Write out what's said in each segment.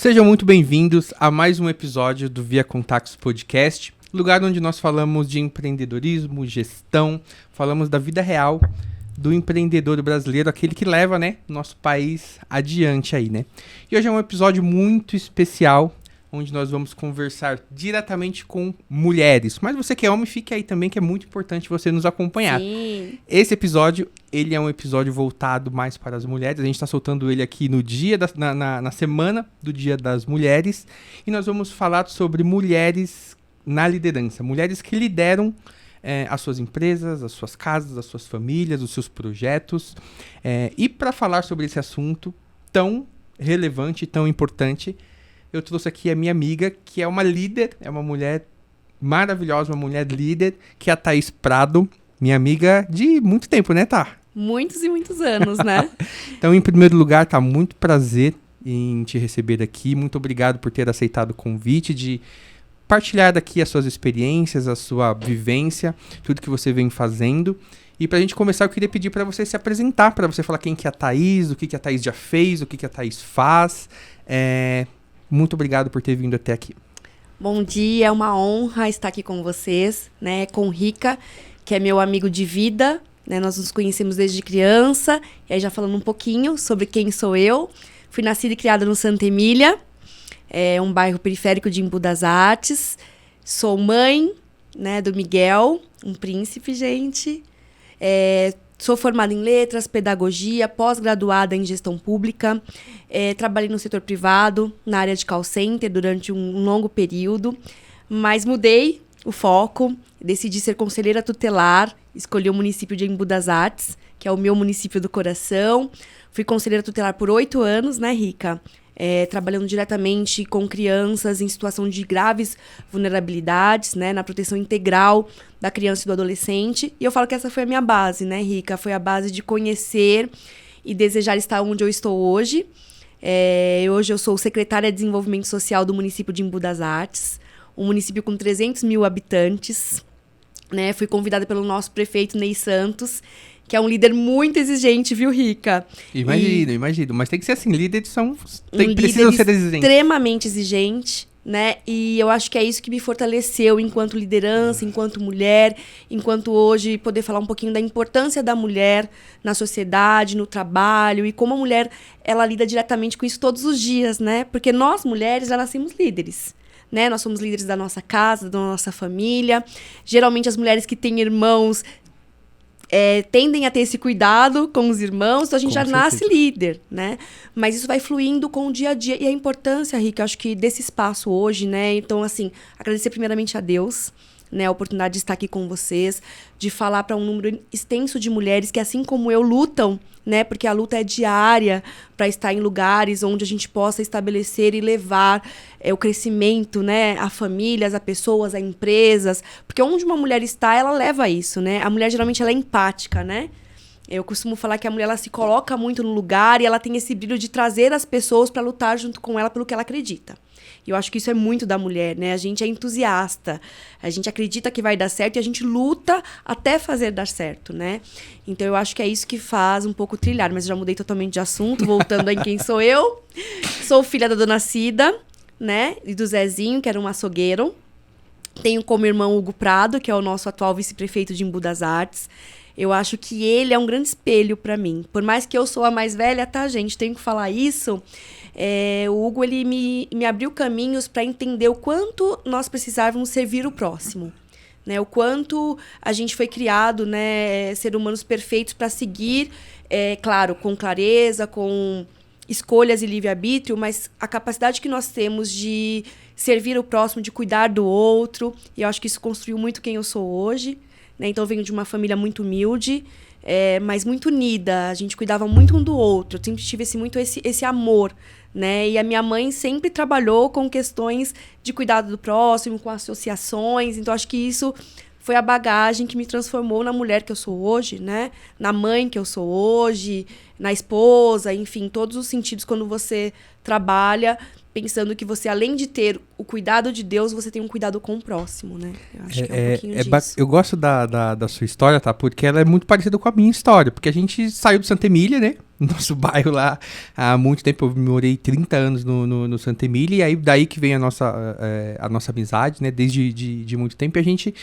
Sejam muito bem-vindos a mais um episódio do Via Contactos Podcast, lugar onde nós falamos de empreendedorismo, gestão, falamos da vida real do empreendedor brasileiro, aquele que leva, nosso país adiante aí, E hoje é um episódio muito especial, onde nós vamos conversar diretamente com mulheres. Mas você que é homem, fique aí também, que é muito importante você nos acompanhar. Sim. Esse episódio, ele é um episódio voltado mais para as mulheres. A gente está soltando ele aqui no dia, na semana do Dia das Mulheres. E nós vamos falar sobre mulheres na liderança. Mulheres que lideram as suas empresas, as suas casas, as suas famílias, os seus projetos. E para falar sobre esse assunto tão relevante, tão importante, eu trouxe aqui a minha amiga, que é uma líder, é uma mulher maravilhosa, uma mulher líder, que é a Thaís Prado, minha amiga de muito tempo, né, Tá? Muitos e muitos anos, né? Então, em primeiro lugar, tá muito prazer em te receber aqui. Muito obrigado por ter aceitado o convite de partilhar daqui as suas experiências, a sua vivência, tudo que você vem fazendo. E pra gente começar, eu queria pedir pra você se apresentar, pra você falar quem que é a Thaís, o que que a Thaís já fez, o que que a Thaís faz. Muito obrigado por ter vindo até aqui. Bom dia, é uma honra estar aqui com vocês, com o Rica, que é meu amigo de vida, Nós nos conhecemos desde criança, e aí já falando um pouquinho sobre quem sou eu. Fui nascida e criada no Santa Emília, um bairro periférico de Embu das Artes. Sou mãe, do Miguel, um príncipe, gente. Sou formada em letras, pedagogia, pós-graduada em gestão pública. Trabalhei no setor privado, na área de call center, durante um longo período. Mas mudei o foco, decidi ser conselheira tutelar, escolhi o município de Embu das Artes, que é o meu município do coração. Fui conselheira tutelar por 8 anos, Rica? Trabalhando diretamente com crianças em situação de graves vulnerabilidades, na proteção integral da criança e do adolescente. E eu falo que essa foi a minha base, Rica? Foi a base de conhecer e desejar estar onde eu estou hoje. Hoje eu sou secretária de Desenvolvimento Social do município de Embu das Artes, um município com 300 mil habitantes. Fui convidada pelo nosso prefeito Ney Santos, que é um líder muito exigente, viu, Rica? Imagino. Mas tem que ser assim, líderes precisam ser exigentes. Extremamente exigente, E eu acho que é isso que me fortaleceu enquanto liderança, enquanto mulher, enquanto hoje poder falar um pouquinho da importância da mulher na sociedade, no trabalho, e como a mulher, ela lida diretamente com isso todos os dias, Porque nós, mulheres, já nascemos líderes. Nós somos líderes da nossa casa, da nossa família. Geralmente, as mulheres que têm irmãos tendem a ter esse cuidado com os irmãos, então a gente já nasce líder, Mas isso vai fluindo com o dia a dia. E a importância, Rica, acho que desse espaço hoje, Então, assim, agradecer primeiramente a Deus, a oportunidade de estar aqui com vocês, de falar para um número extenso de mulheres que, assim como eu, lutam, Porque a luta é diária para estar em lugares onde a gente possa estabelecer e levar o crescimento, a famílias, a pessoas, a empresas. Porque onde uma mulher está, ela leva isso, A mulher, geralmente, ela é empática, Eu costumo falar que a mulher, ela se coloca muito no lugar e ela tem esse brilho de trazer as pessoas para lutar junto com ela pelo que ela acredita. E eu acho que isso é muito da mulher, A gente é entusiasta, a gente acredita que vai dar certo e a gente luta até fazer dar certo, Então, eu acho que é isso que faz um pouco trilhar. Mas eu já mudei totalmente de assunto, voltando em quem sou eu. Sou filha da Dona Cida, E do Zezinho, que era um açougueiro. Tenho como irmão Hugo Prado, que é o nosso atual vice-prefeito de Embu das Artes. Eu acho que ele é um grande espelho para mim. Por mais que eu sou a mais velha, tá, gente? Tenho que falar isso. O Hugo, ele me abriu caminhos para entender o quanto nós precisávamos servir o próximo. O quanto a gente foi criado, ser humanos perfeitos para seguir, claro, com clareza, com escolhas e livre-arbítrio, mas a capacidade que nós temos de servir o próximo, de cuidar do outro. E eu acho que isso construiu muito quem eu sou hoje. Então, eu venho de uma família muito humilde, mas muito unida. A gente cuidava muito um do outro. Eu sempre tive esse amor, E a minha mãe sempre trabalhou com questões de cuidado do próximo, com associações. Então, acho que isso foi a bagagem que me transformou na mulher que eu sou hoje, né? Na mãe que eu sou hoje, na esposa, enfim, todos os sentidos quando você trabalha pensando que você, além de ter o cuidado de Deus, você tem um cuidado com o próximo, né? Eu acho que é um pouquinho disso. Eu gosto da sua história, tá? Porque ela é muito parecida com a minha história. Porque a gente saiu do Santa Emília, né? Nosso bairro lá, há muito tempo. Eu morei 30 anos no Santa Emília. E aí, daí que vem a nossa amizade, né? Desde de muito tempo. E a gente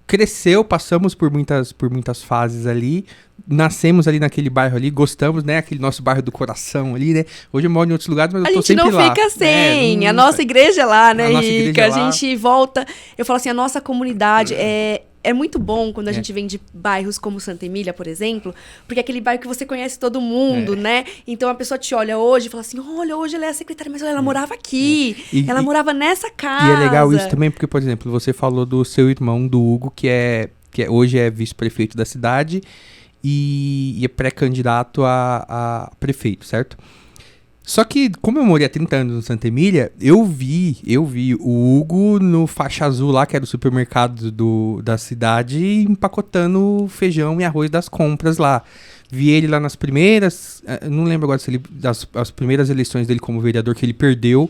cresceu, passamos por muitas fases ali. Nascemos ali naquele bairro ali, gostamos, né? Aquele nosso bairro do coração ali, né? Hoje eu moro em outros lugares, mas eu tô sempre lá. A gente não fica sem. A nossa igreja é lá, né, Rica? A gente volta... Eu falo assim, a nossa comunidade é muito bom quando a gente vem de bairros como Santa Emília, por exemplo, porque é aquele bairro que você conhece todo mundo, né? Então a pessoa te olha hoje e fala assim, olha, hoje ela é a secretária, mas ela morava aqui. Ela morava nessa casa. E é legal isso também, porque, por exemplo, você falou do seu irmão, do Hugo, que hoje é vice-prefeito da cidade, e é pré-candidato a prefeito, certo? Só que, como eu morei há 30 anos no Santa Emília, eu vi o Hugo no faixa azul lá, que era o supermercado da cidade, empacotando feijão e arroz das compras lá. Vi ele lá nas primeiras, não lembro agora se ele, as primeiras eleições dele como vereador, que ele perdeu.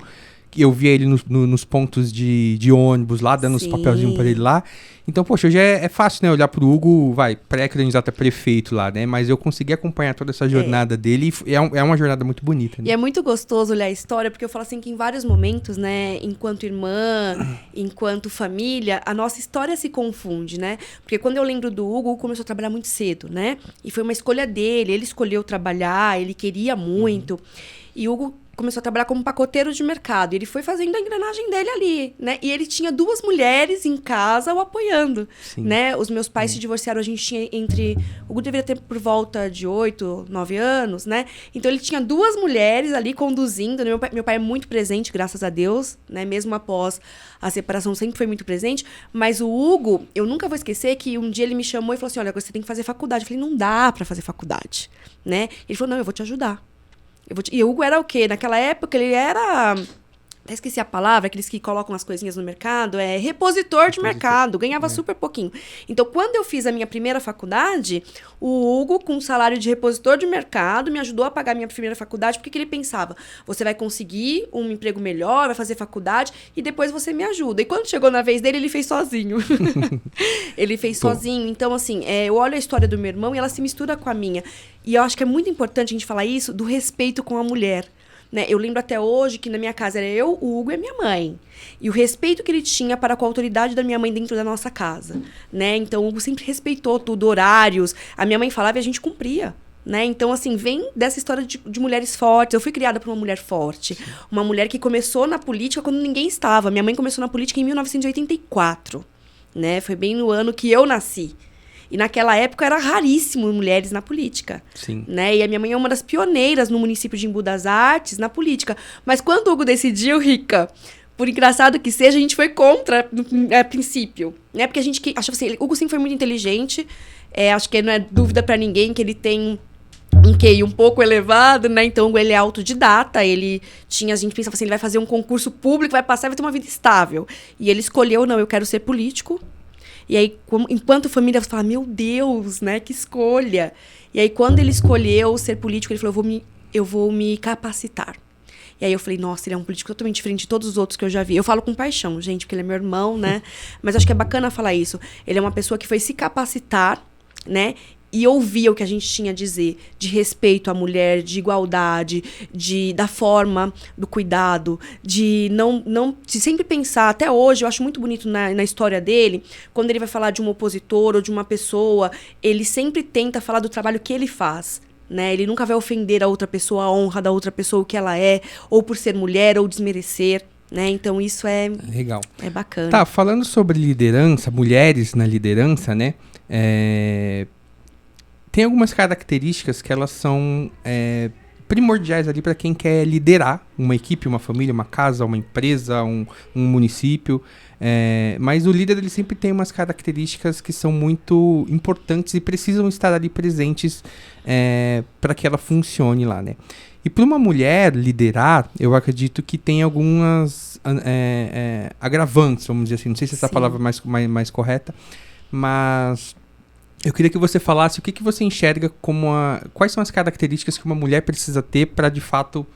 Eu via ele nos pontos de ônibus lá, dando os papelzinhos pra ele lá. Então, poxa, hoje é fácil, né? Olhar pro Hugo, pré-candidato a prefeito lá, né? Mas eu consegui acompanhar toda essa jornada dele e é uma jornada muito bonita, né? E é muito gostoso olhar a história, porque eu falo assim que em vários momentos, né? Enquanto irmã, enquanto família, a nossa história se confunde, né? Porque quando eu lembro do Hugo, o Hugo começou a trabalhar muito cedo, né? E foi uma escolha dele, ele escolheu trabalhar, ele queria muito. E o Hugo começou a trabalhar como pacoteiro de mercado. Ele foi fazendo a engrenagem dele ali, né? E ele tinha 2 mulheres em casa o apoiando, né? Os meus pais se divorciaram, a gente tinha o Hugo deveria ter por volta de 8, 9 anos, né? Então ele tinha 2 mulheres ali conduzindo. Meu pai é muito presente, graças a Deus, né? Mesmo após a separação, sempre foi muito presente. Mas o Hugo, eu nunca vou esquecer que um dia ele me chamou e falou assim, olha, você tem que fazer faculdade. Eu falei, não dá pra fazer faculdade, né? Ele falou, não, eu vou te ajudar. E o Hugo era o quê? Naquela época, ele era... Até esqueci a palavra, aqueles que colocam as coisinhas no mercado. É repositor de mercado. Ganhava super pouquinho. Então, quando eu fiz a minha primeira faculdade, o Hugo, com um salário de repositor de mercado, me ajudou a pagar a minha primeira faculdade, porque ele pensava, você vai conseguir um emprego melhor, vai fazer faculdade, e depois você me ajuda. E quando chegou na vez dele, ele fez sozinho. Ele fez sozinho. Então, assim, eu olho a história do meu irmão e ela se mistura com a minha. E eu acho que é muito importante a gente falar isso, do respeito com a mulher. Né? Eu lembro até hoje que na minha casa era eu, o Hugo e a minha mãe. E o respeito que ele tinha para com a autoridade da minha mãe dentro da nossa casa. Né? Então, o Hugo sempre respeitou tudo, horários. A minha mãe falava e a gente cumpria. Né? Então, assim, vem dessa história de mulheres fortes. Eu fui criada por uma mulher forte. Uma mulher que começou na política quando ninguém estava. Minha mãe começou na política em 1984. Né? Foi bem no ano que eu nasci. E naquela época era raríssimo mulheres na política. Sim. Né? E a minha mãe é uma das pioneiras no município de Embu das Artes, na política. Mas quando o Hugo decidiu, Rica, por engraçado que seja, a gente foi contra a princípio. Né? Porque a gente achava assim, o Hugo sempre foi muito inteligente. Acho que não é dúvida para ninguém que ele tem um QI um pouco elevado, né? Então ele é autodidata, a gente pensava assim, ele vai fazer um concurso público, vai passar e vai ter uma vida estável. E ele escolheu, não, eu quero ser político. E aí, enquanto família, você fala, meu Deus, né? Que escolha. E aí, quando ele escolheu ser político, ele falou, eu vou me capacitar. E aí eu falei, nossa, ele é um político totalmente diferente de todos os outros que eu já vi. Eu falo com paixão, gente, porque ele é meu irmão, né? Mas acho que é bacana falar isso. Ele é uma pessoa que foi se capacitar, né? E ouvia o que a gente tinha a dizer de respeito à mulher, de igualdade, da forma do cuidado, de sempre pensar. Até hoje, eu acho muito bonito na história dele, quando ele vai falar de um opositor ou de uma pessoa, ele sempre tenta falar do trabalho que ele faz. Né? Ele nunca vai ofender a outra pessoa, a honra da outra pessoa, o que ela é, ou por ser mulher, ou desmerecer. Né? Então, isso é legal. É bacana. Tá, falando sobre liderança, mulheres na liderança, né? Tem algumas características que elas são primordiais ali para quem quer liderar uma equipe, uma família, uma casa, uma empresa, um município. Mas o líder ele sempre tem umas características que são muito importantes e precisam estar ali presentes para que ela funcione lá, né? E para uma mulher liderar, eu acredito que tem algumas agravantes, vamos dizer assim. Não sei se essa palavra é mais correta, mas eu queria que você falasse o que você enxerga como quais são as características que uma mulher precisa ter para, de fato,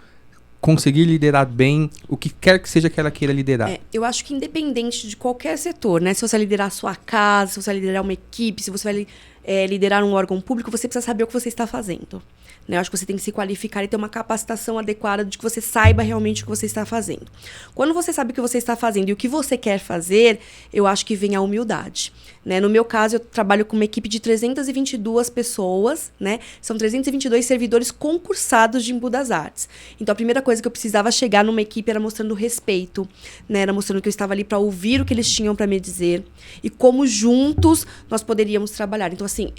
conseguir liderar bem o que quer que seja que ela queira liderar. Eu acho que independente de qualquer setor, né? Se você vai liderar a sua casa, se você vai liderar uma equipe, se você vai liderar um órgão público, você precisa saber o que você está fazendo. Né? Eu acho que você tem que se qualificar e ter uma capacitação adequada de que você saiba realmente o que você está fazendo. Quando você sabe o que você está fazendo e o que você quer fazer, eu acho que vem a humildade. Né? No meu caso, eu trabalho com uma equipe de 322 pessoas, né? São 322 servidores concursados de Embu das Artes. Então, a primeira coisa que eu precisava chegar numa equipe era mostrando respeito, né? Era mostrando que eu estava ali para ouvir o que eles tinham para me dizer e como juntos nós poderíamos trabalhar. Então, assim,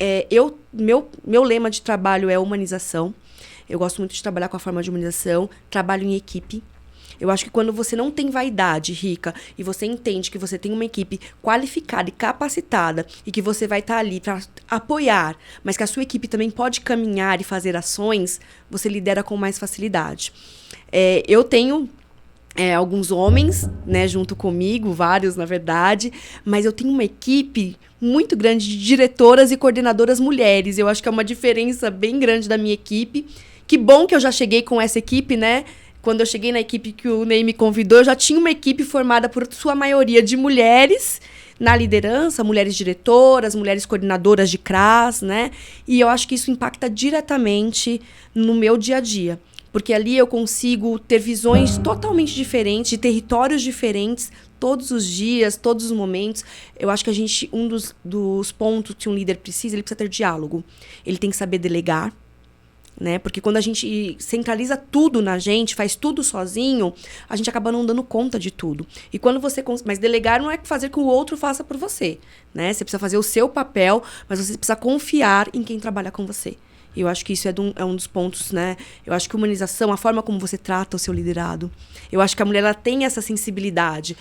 meu lema de trabalho é humanização. Eu gosto muito de trabalhar com a forma de humanização, trabalho em equipe. Eu acho que quando você não tem vaidade, Rica, e você entende que você tem uma equipe qualificada e capacitada e que você vai estar ali para apoiar, mas que a sua equipe também pode caminhar e fazer ações, você lidera com mais facilidade. Eu tenho alguns homens, né, junto comigo, vários, na verdade, mas eu tenho uma equipe muito grande de diretoras e coordenadoras mulheres. Eu acho que é uma diferença bem grande da minha equipe. Que bom que eu já cheguei com essa equipe, né? Quando eu cheguei na equipe que o Ney me convidou, eu já tinha uma equipe formada por sua maioria de mulheres na liderança, mulheres diretoras, mulheres coordenadoras de CRAS, né? E eu acho que isso impacta diretamente no meu dia a dia. Porque ali eu consigo ter visões totalmente diferentes, de territórios diferentes, todos os dias, todos os momentos. Eu acho que um dos pontos que um líder precisa, ele precisa ter diálogo. Ele tem que saber delegar, né? Porque quando a gente centraliza tudo na gente, faz tudo sozinho, a gente acaba não dando conta de tudo. E quando você... Mas delegar não é fazer que o outro faça por você, né? Você precisa fazer o seu papel, mas você precisa confiar em quem trabalha com você. Eu acho que isso é um dos pontos, né? Eu acho que humanização, a forma como você trata o seu liderado. Eu acho que a mulher ela tem essa sensibilidade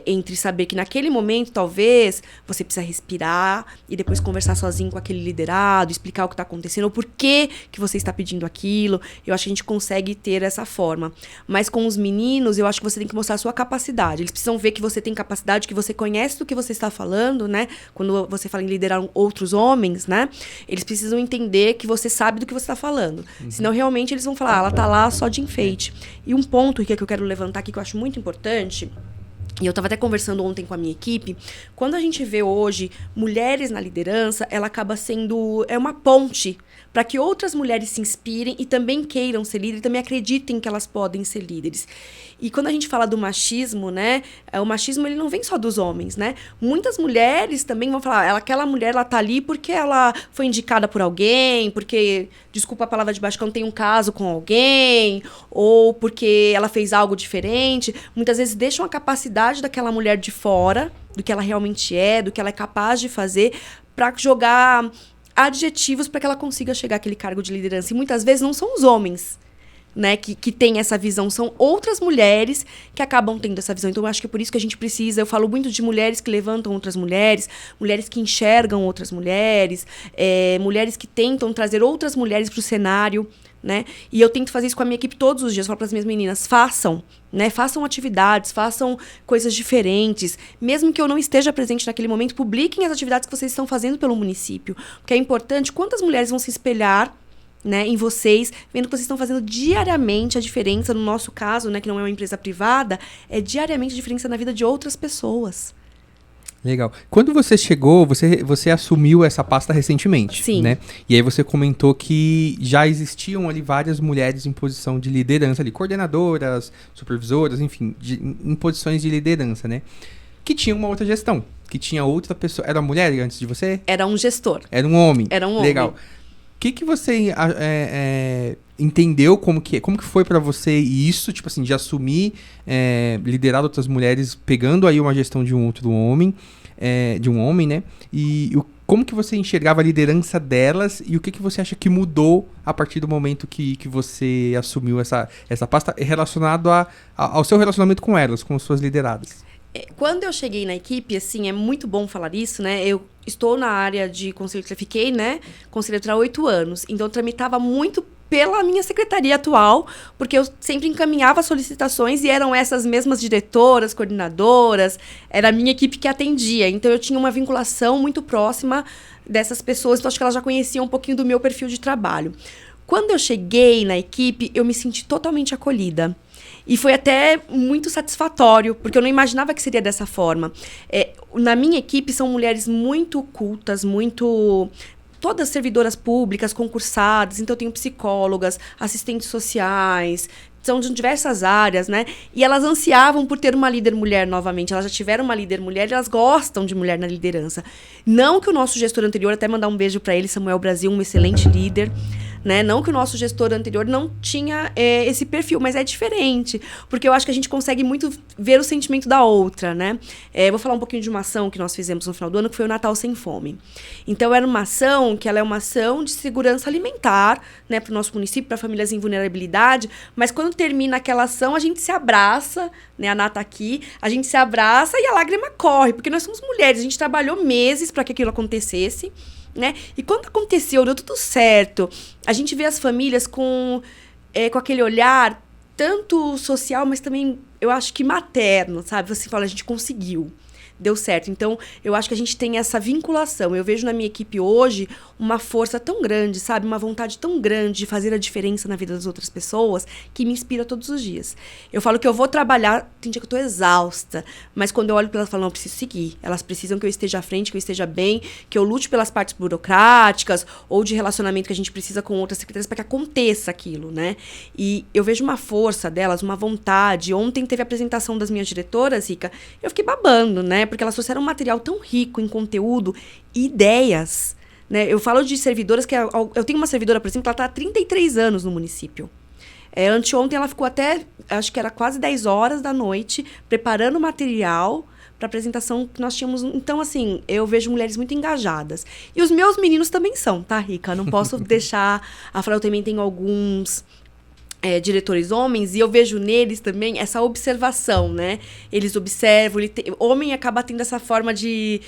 entre saber que naquele momento, talvez, você precisa respirar e depois conversar sozinho com aquele liderado, explicar o que está acontecendo, ou por que você está pedindo aquilo. Eu acho que a gente consegue ter essa forma. Mas com os meninos, eu acho que você tem que mostrar a sua capacidade. Eles precisam ver que você tem capacidade, que você conhece do que você está falando, né? Quando você fala em liderar outros homens, né? Eles precisam entender que você sabe do que você está falando. Senão, realmente, eles vão falar, ela tá lá só de enfeite. E um ponto que eu quero levantar aqui, que eu acho muito importante, e eu estava até conversando ontem com a minha equipe, quando a gente vê hoje mulheres na liderança, ela acaba sendo uma ponte para que outras mulheres se inspirem e também queiram ser líderes, e também acreditem que elas podem ser líderes. E quando a gente fala do machismo, né, o machismo ele não vem só dos homens, né? Muitas mulheres também vão falar, aquela mulher ela tá ali porque ela foi indicada por alguém, porque, desculpa a palavra de baixo, que não tem um caso com alguém, ou porque ela fez algo diferente. Muitas vezes deixam a capacidade daquela mulher de fora, do que ela realmente é, do que ela é capaz de fazer, para jogar adjetivos para que ela consiga chegar àquele cargo de liderança. E muitas vezes não são os homens, né, que têm essa visão, são outras mulheres que acabam tendo essa visão. Então, eu acho que é por isso que a gente precisa... Eu falo muito de mulheres que levantam outras mulheres, mulheres que enxergam outras mulheres, mulheres que tentam trazer outras mulheres para o cenário, né? E eu tento fazer isso com a minha equipe todos os dias. Eu falo para as minhas meninas, façam, né? Façam atividades, façam coisas diferentes. Mesmo que eu não esteja presente naquele momento, publiquem as atividades que vocês estão fazendo pelo município. Porque é importante, quantas mulheres vão se espelhar, né, em vocês, vendo que vocês estão fazendo diariamente a diferença, no nosso caso, né, que não é uma empresa privada, é diariamente a diferença na vida de outras pessoas. Legal. Quando você chegou, você assumiu essa pasta recentemente, Sim. Né? E aí você comentou que já existiam ali várias mulheres em posição de liderança ali, coordenadoras, supervisoras, enfim, em posições de liderança, né? Que tinha uma outra gestão, que tinha outra pessoa. Era uma mulher antes de você? Era um gestor. Era um homem. Era um homem. Legal. O que você entendeu, como que foi pra você isso, tipo assim, de assumir, liderar outras mulheres, pegando aí uma gestão de um outro homem, de um homem, né? E como que você enxergava a liderança delas e o que você acha que mudou a partir do momento que você assumiu essa pasta relacionado ao seu relacionamento com elas, com suas lideradas? Quando eu cheguei na equipe, assim, é muito bom falar isso, né? Eu estou na área de conselho, fiquei, né, conselheira há 8 anos, então eu tramitava muito pela minha secretaria atual, porque eu sempre encaminhava solicitações e eram essas mesmas diretoras, coordenadoras, era a minha equipe que atendia. Então, eu tinha uma vinculação muito próxima dessas pessoas, então acho que elas já conheciam um pouquinho do meu perfil de trabalho. Quando eu cheguei na equipe, eu me senti totalmente acolhida. E foi até muito satisfatório, porque eu não imaginava que seria dessa forma. Na minha equipe, são mulheres muito cultas, todas servidoras públicas, concursadas, então eu tenho psicólogas, assistentes sociais, são de diversas áreas, né? E elas ansiavam por ter uma líder mulher novamente. Elas já tiveram uma líder mulher e elas gostam de mulher na liderança. Não que o nosso gestor anterior, até mandar um beijo para ele, Samuel Brasil, um excelente líder, né? Não que o nosso gestor anterior não tinha esse perfil, mas é diferente, porque eu acho que a gente consegue muito ver o sentimento da outra, né? Vou falar um pouquinho de uma ação que nós fizemos no final do ano, que foi o Natal Sem Fome. Então, era uma ação que ela é uma ação de segurança alimentar, né, para o nosso município, para famílias em vulnerabilidade, mas quando termina aquela ação, a gente se abraça, né, a Nata aqui, a gente se abraça e a lágrima corre, porque nós somos mulheres, a gente trabalhou meses para que aquilo acontecesse, né? E quando aconteceu, deu tudo certo, a gente vê as famílias com aquele olhar tanto social, mas também, eu acho que materno, sabe? Você fala, a gente conseguiu. Deu certo. Então, eu acho que a gente tem essa vinculação. Eu vejo na minha equipe hoje uma força tão grande, sabe? Uma vontade tão grande de fazer a diferença na vida das outras pessoas que me inspira todos os dias. Eu falo que eu vou trabalhar, tem dia que eu tô exausta, mas quando eu olho para elas, eu falo, não, eu preciso seguir. Elas precisam que eu esteja à frente, que eu esteja bem, que eu lute pelas partes burocráticas ou de relacionamento que a gente precisa com outras secretarias para que aconteça aquilo, né? E eu vejo uma força delas, uma vontade. Ontem teve a apresentação das minhas diretoras, Rica, eu fiquei babando, né? Porque elas trouxeram um material tão rico em conteúdo e ideias, né? Eu falo de servidoras que... Eu tenho uma servidora, por exemplo, que ela está há 33 anos no município. Anteontem ela ficou até, acho que era quase 10 horas da noite, preparando material para a apresentação que nós tínhamos. Então, assim, eu vejo mulheres muito engajadas. E os meus meninos também são, tá, Rica? Não posso deixar... A falar, eu também tenho alguns... diretores homens, e eu vejo neles também essa observação, né? Eles observam, homem acaba tendo essa forma de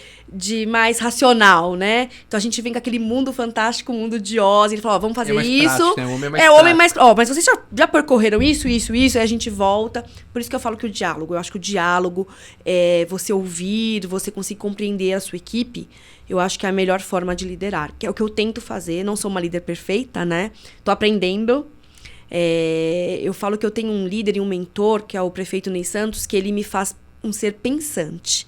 mais racional, né? Então a gente vem com aquele mundo fantástico, mundo de Oz, ele fala, vamos fazer isso. Prático, né? O homem é mais mas vocês já percorreram isso, aí a gente volta. Por isso que eu falo que o diálogo, eu acho que o diálogo, você ouvir, você conseguir compreender a sua equipe, eu acho que é a melhor forma de liderar, que é o que eu tento fazer. Não sou uma líder perfeita, né? Tô aprendendo. Eu falo que eu tenho um líder e um mentor, que é o prefeito Ney Santos, que ele me faz um ser pensante.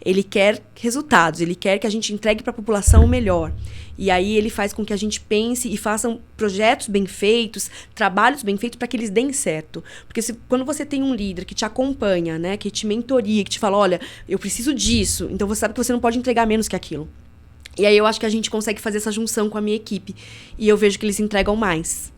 Ele quer resultados, ele quer que a gente entregue para a população o melhor. E aí ele faz com que a gente pense e façam projetos bem feitos, trabalhos bem feitos para que eles deem certo. Porque quando você tem um líder que te acompanha, né, que te mentoria, que te fala, olha, eu preciso disso, então você sabe que você não pode entregar menos que aquilo. E aí eu acho que a gente consegue fazer essa junção com a minha equipe. E eu vejo que eles entregam mais.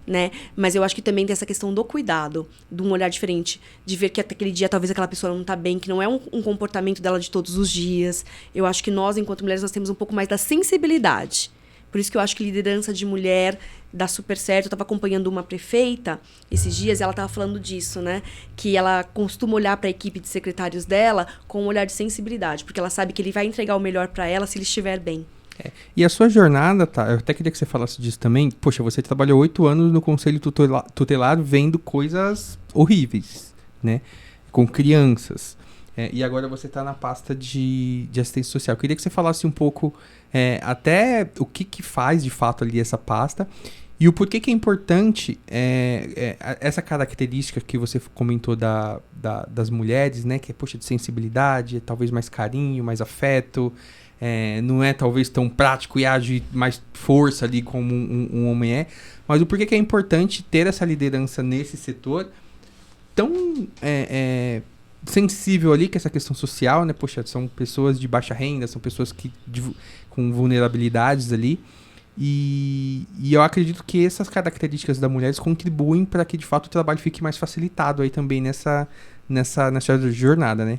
Né? Mas eu acho que também tem essa questão do cuidado, de um olhar diferente, de ver que até aquele dia talvez aquela pessoa não está bem, que não é um comportamento dela de todos os dias. Eu acho que nós, enquanto mulheres, nós temos um pouco mais da sensibilidade. Por isso que eu acho que liderança de mulher dá super certo. Eu estava acompanhando uma prefeita esses dias e ela estava falando disso, né? Que ela costuma olhar para a equipe de secretários dela com um olhar de sensibilidade, porque ela sabe que ele vai entregar o melhor para ela se ele estiver bem. E a sua jornada, tá? Eu até queria que você falasse disso também. Poxa, você trabalhou 8 anos no Conselho Tutelar vendo coisas horríveis, né? Com crianças. E agora você está na pasta de assistência social. Eu queria que você falasse um pouco até o que faz de fato ali essa pasta e o porquê que é importante essa característica que você comentou das mulheres, né? Que é, poxa, de sensibilidade, talvez mais carinho, mais afeto. Não é talvez tão prático e age mais força ali como um homem é, mas o porquê que é importante ter essa liderança nesse setor tão sensível ali, que é essa questão social, né? Poxa, são pessoas de baixa renda, são pessoas com vulnerabilidades ali, e eu acredito que essas características das mulheres contribuem para que de fato o trabalho fique mais facilitado aí também nessa jornada, né?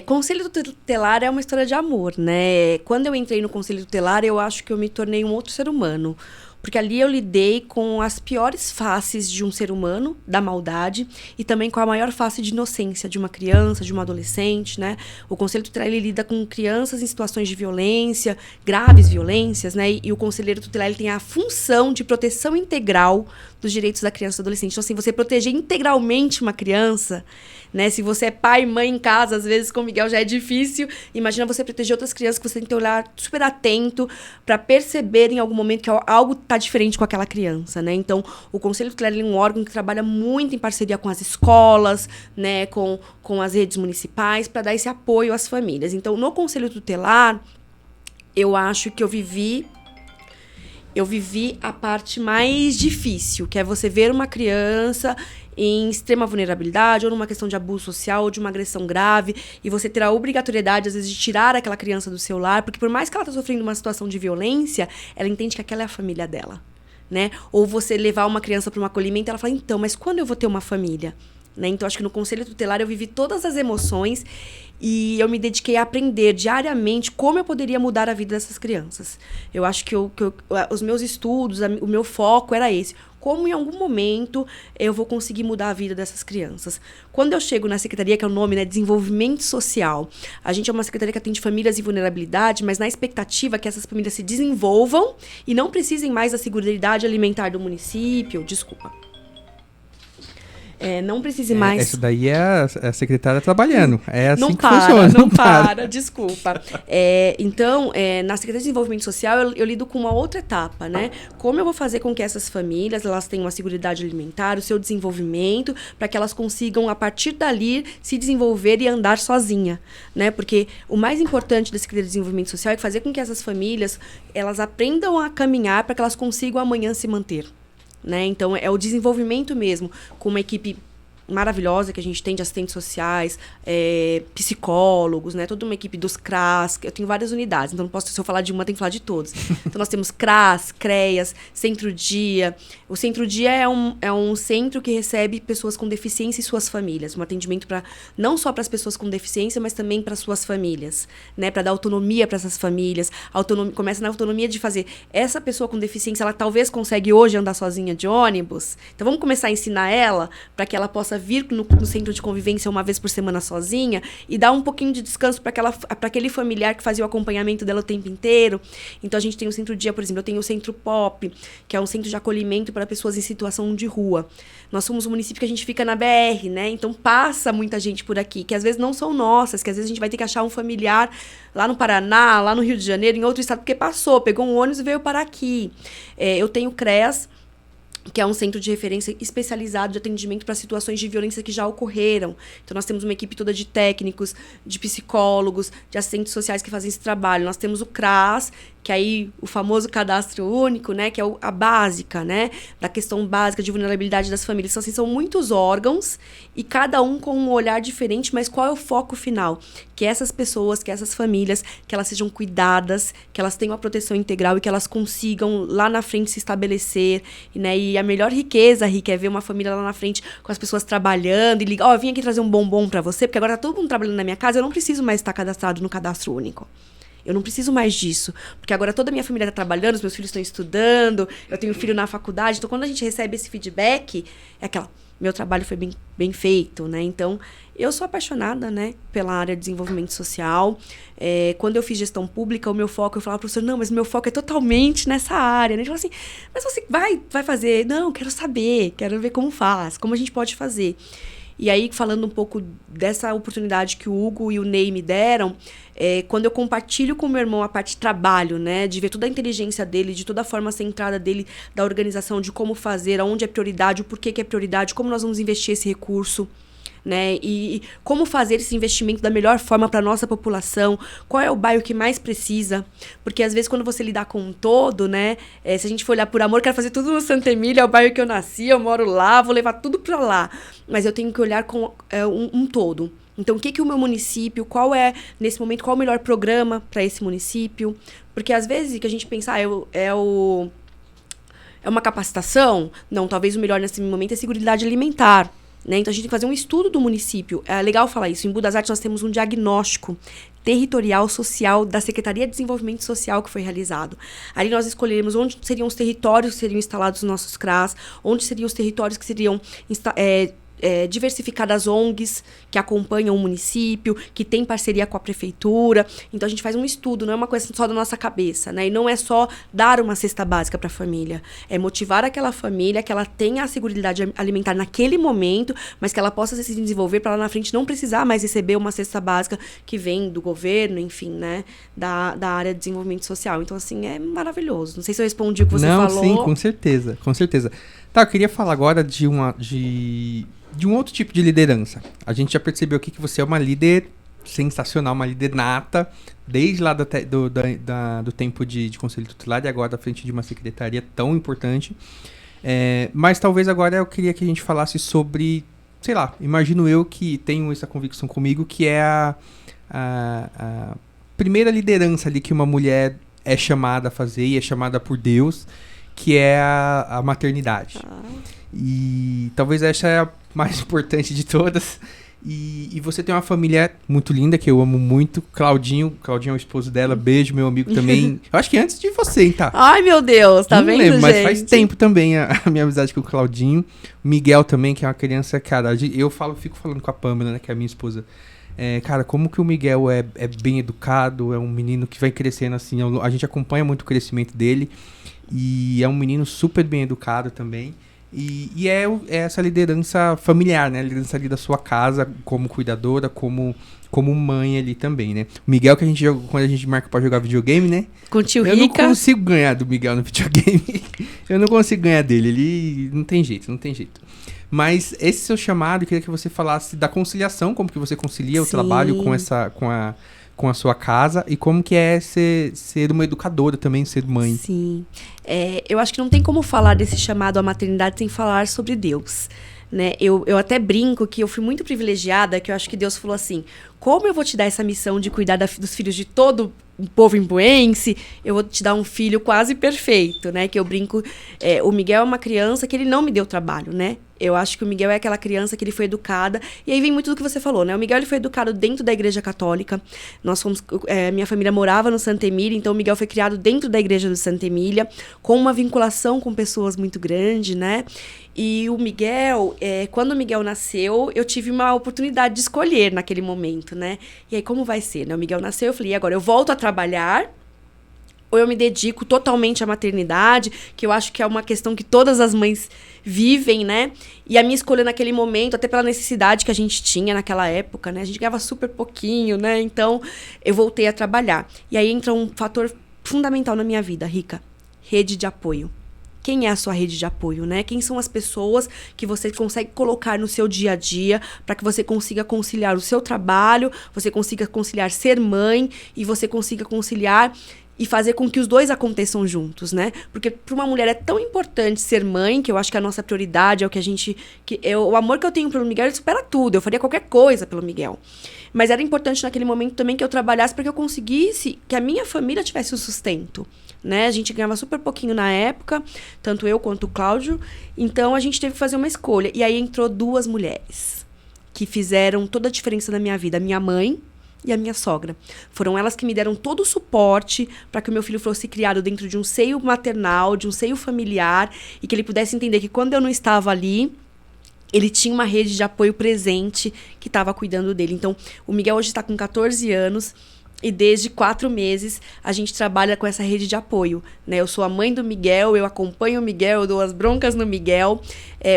Conselho tutelar é uma história de amor, né? Quando eu entrei no conselho tutelar, eu acho que eu me tornei um outro ser humano. Porque ali eu lidei com as piores faces de um ser humano, da maldade, e também com a maior face de inocência de uma criança, de uma adolescente, né? O conselho tutelar, ele lida com crianças em situações de violência, graves violências, né? E o conselheiro tutelar, ele tem a função de proteção integral dos direitos da criança e do adolescente. Então, assim, você proteger integralmente uma criança, né? Se você é pai e mãe em casa, às vezes com o Miguel já é difícil. Imagina você proteger outras crianças que você tem que olhar super atento para perceber em algum momento que algo está diferente com aquela criança, né? Então, o Conselho Tutelar é um órgão que trabalha muito em parceria com as escolas, né? Com as redes municipais, para dar esse apoio às famílias. Então, no Conselho Tutelar, eu acho que eu vivi a parte mais difícil, que é você ver uma criança em extrema vulnerabilidade, ou numa questão de abuso social, ou de uma agressão grave, e você ter a obrigatoriedade, às vezes, de tirar aquela criança do seu lar, porque por mais que ela está sofrendo uma situação de violência, ela entende que aquela é a família dela, né? Ou você levar uma criança para um acolhimento, ela fala, então, mas quando eu vou ter uma família? Né? Então, acho que no Conselho Tutelar eu vivi todas as emoções e eu me dediquei a aprender diariamente como eu poderia mudar a vida dessas crianças. Eu acho que os meus estudos, o meu foco era esse. Como em algum momento eu vou conseguir mudar a vida dessas crianças. Quando eu chego na secretaria, que é o nome, né, Desenvolvimento Social, a gente é uma secretaria que atende famílias em vulnerabilidade, mas na expectativa que essas famílias se desenvolvam e não precisem mais da seguridade alimentar do município. Desculpa. Não precise mais... Essa daí é a secretária trabalhando. É assim não que para, funciona. Não para, desculpa. Então, na Secretaria de Desenvolvimento Social, eu lido com uma outra etapa, né? Como eu vou fazer com que essas famílias, elas tenham uma seguridade alimentar, o seu desenvolvimento, para que elas consigam, a partir dali, se desenvolver e andar sozinha, né? Porque o mais importante da Secretaria de Desenvolvimento Social é fazer com que essas famílias, elas aprendam a caminhar para que elas consigam amanhã se manter. Né? Então, é o desenvolvimento mesmo, com uma equipe maravilhosa que a gente tem de assistentes sociais, psicólogos, né? Toda uma equipe dos CRAS. Eu tenho várias unidades, então não posso, se eu falar de uma, tem que falar de todos. Então, nós temos CRAS, CREAS, Centro-Dia. O Centro-Dia é um centro que recebe pessoas com deficiência e suas famílias. Um atendimento não só para as pessoas com deficiência, mas também para suas famílias, né? Para dar autonomia para essas famílias. Começa na autonomia de fazer. Essa pessoa com deficiência, ela talvez consegue hoje andar sozinha de ônibus. Então, vamos começar a ensinar ela para que ela possa vir no centro de convivência uma vez por semana sozinha e dar um pouquinho de descanso para aquele familiar que fazia o acompanhamento dela o tempo inteiro. Então, a gente tem o Centro-Dia, por exemplo, eu tenho o Centro Pop, que é um centro de acolhimento para pessoas em situação de rua. Nós somos um município que a gente fica na BR, né? Então, passa muita gente por aqui, que às vezes não são nossas, que às vezes a gente vai ter que achar um familiar lá no Paraná, lá no Rio de Janeiro, em outro estado, porque pegou um ônibus e veio parar aqui. Eu tenho o CREAS, que é um centro de referência especializado de atendimento para situações de violência que já ocorreram. Então, nós temos uma equipe toda de técnicos, de psicólogos, de assistentes sociais que fazem esse trabalho. Nós temos o CRAS, que aí o famoso cadastro único, né, que é a básica, né, da questão básica de vulnerabilidade das famílias. Então, assim, são muitos órgãos e cada um com um olhar diferente, mas qual é o foco final? Que essas pessoas, que essas famílias, que elas sejam cuidadas, que elas tenham a proteção integral e que elas consigam lá na frente se estabelecer, né, e a melhor riqueza, Rick, é ver uma família lá na frente com as pessoas trabalhando e ligar, eu vim aqui trazer um bombom para você, porque agora tá todo mundo trabalhando na minha casa, eu não preciso mais estar cadastrado no cadastro único. Eu não preciso mais disso, porque agora toda a minha família está trabalhando, os meus filhos estão estudando, eu tenho filho na faculdade, então quando a gente recebe esse feedback, é aquela, meu trabalho foi bem feito, né? Então, eu sou apaixonada, né, pela área de desenvolvimento social. Quando eu fiz gestão pública, o meu foco, eu falava, professor, não, mas meu foco é totalmente nessa área, né? Ele falou assim, mas você vai fazer? Não, quero saber, quero ver como faz, como a gente pode fazer. E aí, falando um pouco dessa oportunidade que o Hugo e o Ney me deram, quando eu compartilho com o meu irmão a parte de trabalho, né, de ver toda a inteligência dele, de toda a forma centrada dele, da organização, de como fazer, aonde é prioridade, o porquê que é prioridade, como nós vamos investir esse recurso, né, e como fazer esse investimento da melhor forma para a nossa população, qual é o bairro que mais precisa, porque às vezes quando você lidar com um todo, né, se a gente for olhar por amor, eu quero fazer tudo no Santa Emília, é o bairro que eu nasci, eu moro lá, vou levar tudo para lá, mas eu tenho que olhar com um todo. Então, o que o meu município, nesse momento, qual o melhor programa para esse município, porque às vezes que a gente pensa, é uma capacitação, não, talvez o melhor nesse momento é seguridade alimentar. né? Então a gente tem que fazer um estudo do município. É legal falar isso. Em Embu das Artes nós temos um diagnóstico territorial social da Secretaria de Desenvolvimento Social que foi realizado. Ali nós escolhemos onde seriam os territórios que seriam instalados os nossos CRAs, onde seriam os territórios que seriam diversificadas ONGs que acompanham o município, que tem parceria com a prefeitura. Então a gente faz um estudo, não é uma coisa só da nossa cabeça, né? E não é só dar uma cesta básica para a família, é motivar aquela família que ela tenha a segurança alimentar naquele momento, mas que ela possa se desenvolver para lá na frente não precisar mais receber uma cesta básica que vem do governo, enfim, né? Da área de desenvolvimento social. Então, assim, é maravilhoso. Não sei se eu respondi o que você falou. Sim, com certeza, com certeza. Tá, eu queria falar agora de um outro tipo de liderança. A gente já percebeu aqui que você é uma líder sensacional, uma líder nata, desde lá do tempo de conselho tutelar e agora à frente de uma secretaria tão importante. Mas talvez agora eu queria que a gente falasse sobre, sei lá, imagino eu que tenho essa convicção comigo, que é a primeira liderança ali que uma mulher é chamada a fazer e é chamada por Deus, que é a maternidade. E talvez essa é a mais importante de todas. E você tem uma família muito linda, que eu amo muito. Claudinho é o esposo dela. Beijo, meu amigo também. Eu acho que antes de você, hein, tá? Ai, meu Deus, tá vendo, lembro, gente? mas faz tempo também a minha amizade com o Claudinho. O Miguel também, que é uma criança, cara. Fico falando com a Pamela, né, que é a minha esposa. Cara, como que o Miguel é bem educado, é um menino que vai crescendo assim. A gente acompanha muito o crescimento dele. E é um menino super bem educado também. E é essa liderança familiar, né? A liderança ali da sua casa, como cuidadora, como mãe ali também, né? O Miguel, que a gente joga, quando a gente marca pra jogar videogame, né? Com o tio Eu Rica. não consigo ganhar do Miguel no videogame. Eu não consigo ganhar dele. Ele não tem jeito. Mas esse seu chamado, eu queria que você falasse da conciliação, como que você concilia o trabalho com a sua casa e como que é ser uma educadora também, ser mãe. Sim. Eu acho que não tem como falar desse chamado à maternidade sem falar sobre Deus, né? Eu até brinco que eu fui muito privilegiada, que eu acho que Deus falou assim, como eu vou te dar essa missão de cuidar dos filhos de todo o povo imbuense, eu vou te dar um filho quase perfeito, né? Que eu brinco, o Miguel é uma criança que ele não me deu trabalho, né? Eu acho que o Miguel é aquela criança que ele foi educada, e aí vem muito do que você falou, né? O Miguel ele foi educado dentro da Igreja Católica, minha família morava no Santa Emília, então o Miguel foi criado dentro da Igreja do Santa Emília, com uma vinculação com pessoas muito grande, né? E o Miguel, quando o Miguel nasceu, eu tive uma oportunidade de escolher naquele momento, né? E aí, como vai ser, né? O Miguel nasceu, eu falei, e agora eu volto a trabalhar, ou eu me dedico totalmente à maternidade, que eu acho que é uma questão que todas as mães vivem, né? E a minha escolha naquele momento, até pela necessidade que a gente tinha naquela época, né? A gente ganhava super pouquinho, né? Então, eu voltei a trabalhar. E aí entra um fator fundamental na minha vida, Rica. Rede de apoio. Quem é a sua rede de apoio, né? Quem são as pessoas que você consegue colocar no seu dia a dia para que você consiga conciliar o seu trabalho, você consiga conciliar ser mãe e você consiga conciliar e fazer com que os dois aconteçam juntos, né? Porque para uma mulher é tão importante ser mãe, que eu acho que a nossa prioridade é o que a gente... o amor que eu tenho pelo Miguel, ele supera tudo. Eu faria qualquer coisa pelo Miguel. Mas era importante naquele momento também que eu trabalhasse para que eu conseguisse que a minha família tivesse o sustento, né? A gente ganhava super pouquinho na época, tanto eu quanto o Cláudio. Então, a gente teve que fazer uma escolha. E aí entrou duas mulheres que fizeram toda a diferença na minha vida. A minha mãe e a minha sogra. Foram elas que me deram todo o suporte para que o meu filho fosse criado dentro de um seio maternal, de um seio familiar, e que ele pudesse entender que quando eu não estava ali, ele tinha uma rede de apoio presente que estava cuidando dele. Então, o Miguel hoje está com 14 anos e desde 4 meses a gente trabalha com essa rede de apoio, né? Eu sou a mãe do Miguel, eu acompanho o Miguel, eu dou as broncas no Miguel.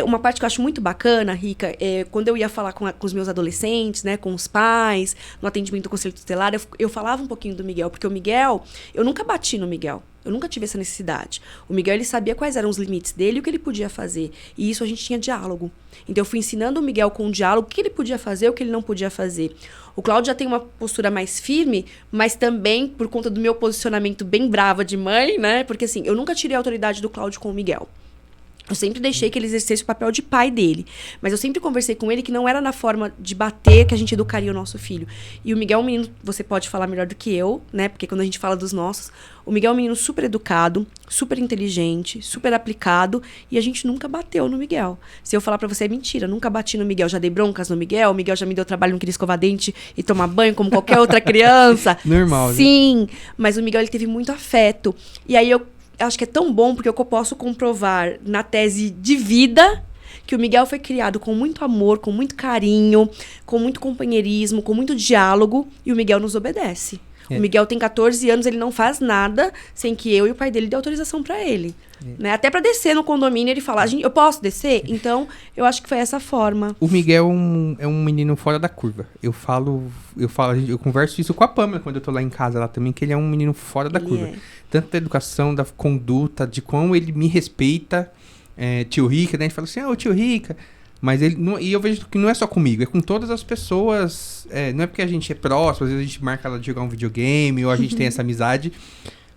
Uma parte que eu acho muito bacana, Rica, quando eu ia falar com os meus adolescentes, né, com os pais, no atendimento do Conselho Tutelar, eu falava um pouquinho do Miguel, porque o Miguel, eu nunca bati no Miguel. Eu nunca tive essa necessidade. O Miguel, ele sabia quais eram os limites dele e o que ele podia fazer. E isso a gente tinha diálogo. Então, eu fui ensinando o Miguel com o diálogo o que ele podia fazer e o que ele não podia fazer. O Cláudio já tem uma postura mais firme, mas também por conta do meu posicionamento bem brava de mãe, né? Porque, assim, eu nunca tirei a autoridade do Cláudio com o Miguel. Eu sempre deixei que ele exercesse o papel de pai dele. Mas eu sempre conversei com ele que não era na forma de bater que a gente educaria o nosso filho. E o Miguel é um menino, você pode falar melhor do que eu, né? Porque quando a gente fala dos nossos, o Miguel é um menino super educado, super inteligente, super aplicado. E a gente nunca bateu no Miguel. Se eu falar pra você, é mentira. Nunca bati no Miguel. Já dei broncas no Miguel. O Miguel já me deu trabalho, não queria escovar dente e tomar banho como qualquer outra criança. Normal, sim, né? Mas o Miguel, ele teve muito afeto. E aí eu acho que é tão bom porque eu posso comprovar na tese de vida que o Miguel foi criado com muito amor, com muito carinho, com muito companheirismo, com muito diálogo, e o Miguel nos obedece. O Miguel tem 14 anos, ele não faz nada sem que eu e o pai dele dê autorização pra ele. Né? Até pra descer no condomínio, ele fala, eu posso descer? Então, eu acho que foi essa forma. O Miguel é um menino fora da curva. Eu converso isso com a Pamela quando eu tô lá em casa lá também, que ele é um menino fora da curva. Tanto da educação, da conduta, de como ele me respeita. Tio Rica, né? A gente fala assim, ô tio Rica. Mas ele não, e eu vejo que não é só comigo, é com todas as pessoas. Não é porque a gente é próximo, às vezes a gente marca ela de jogar um videogame, ou a gente tem essa amizade.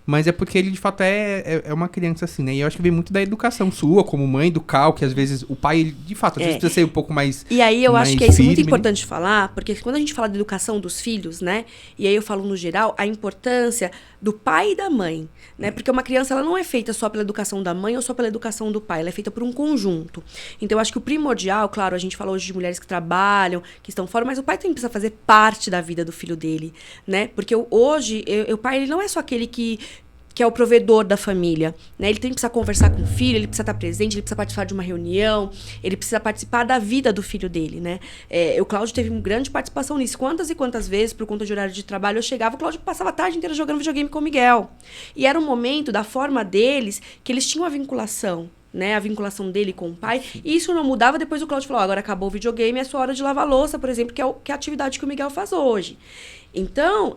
Mas é porque ele, de fato, é uma criança assim, né? E eu acho que vem muito da educação sua, como mãe, do Cal, que às vezes o pai, ele, de fato, às vezes precisa ser um pouco mais. E aí eu acho que é isso firme, muito importante falar, porque quando a gente fala de educação dos filhos, né? E aí eu falo no geral, a importância do pai e da mãe, né? Porque uma criança, ela não é feita só pela educação da mãe ou só pela educação do pai, ela é feita por um conjunto. Então eu acho que o primordial, claro, a gente fala hoje de mulheres que trabalham, que estão fora, mas o pai também precisa fazer parte da vida do filho dele, né? Porque hoje, o pai, ele não é só aquele que é o provedor da família, né? Ele tem que precisar conversar com o filho, ele precisa estar presente, ele precisa participar de uma reunião, ele precisa participar da vida do filho dele, né? O Cláudio teve uma grande participação nisso. Quantas e quantas vezes, por conta de horário de trabalho, eu chegava, o Cláudio passava a tarde inteira jogando videogame com o Miguel. E era um momento, da forma deles, que eles tinham a vinculação, né, a vinculação dele com o pai, e isso não mudava. Depois o Cláudio falou, agora acabou o videogame, é sua hora de lavar louça, por exemplo, que é a atividade que o Miguel faz hoje. Então,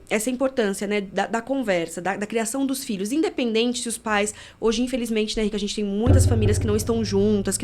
essa importância, né, da conversa, da criação dos filhos, independente se os pais, hoje, infelizmente, né, Rica, a gente tem muitas famílias que não estão juntas,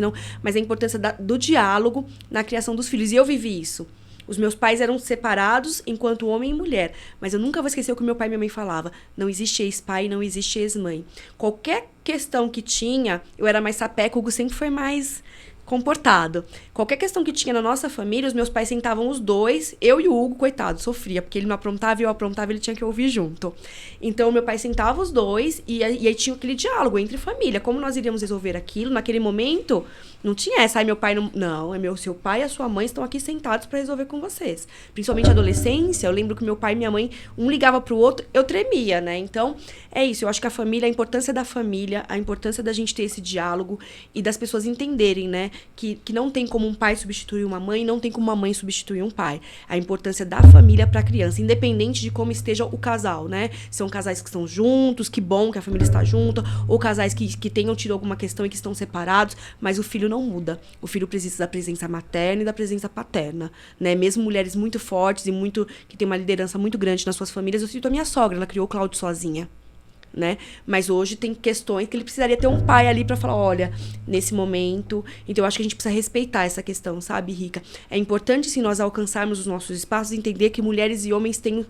mas a importância do diálogo na criação dos filhos, e eu vivi isso. Os meus pais eram separados enquanto homem e mulher. Mas eu nunca vou esquecer o que meu pai e minha mãe falavam. Não existe ex-pai, não existe ex-mãe. Qualquer questão que tinha, eu era mais sapeca, o Hugo sempre foi mais comportado. Qualquer questão que tinha na nossa família, os meus pais sentavam os dois, eu e o Hugo, coitado, sofria, porque ele não aprontava e eu aprontava, ele tinha que ouvir junto. Então, meu pai sentava os dois e aí tinha aquele diálogo entre família. Como nós iríamos resolver aquilo? Naquele momento, não tinha essa. Meu pai não... Não, seu pai e a sua mãe estão aqui sentados para resolver com vocês. Principalmente a adolescência, eu lembro que meu pai e minha mãe, um ligava pro outro, eu tremia, né? Então, é isso. Eu acho que a família, a importância da família, a importância da gente ter esse diálogo e das pessoas entenderem, né? Que não tem como um pai substituir uma mãe, não tem como uma mãe substituir um pai. A importância da família para a criança, independente de como esteja o casal, né? São casais que estão juntos, que bom que a família está junta, ou casais que tenham tido alguma questão e que estão separados, mas o filho não muda. O filho precisa da presença materna e da presença paterna, né? Mesmo mulheres muito fortes e que têm uma liderança muito grande nas suas famílias. Eu cito a minha sogra, ela criou o Cláudio sozinha. Né? Mas hoje tem questões que ele precisaria ter um pai ali para falar, olha, nesse momento. Então eu acho que a gente precisa respeitar essa questão, sabe, Rica? É importante, sim, nós alcançarmos os nossos espaços, entender que mulheres e homens têm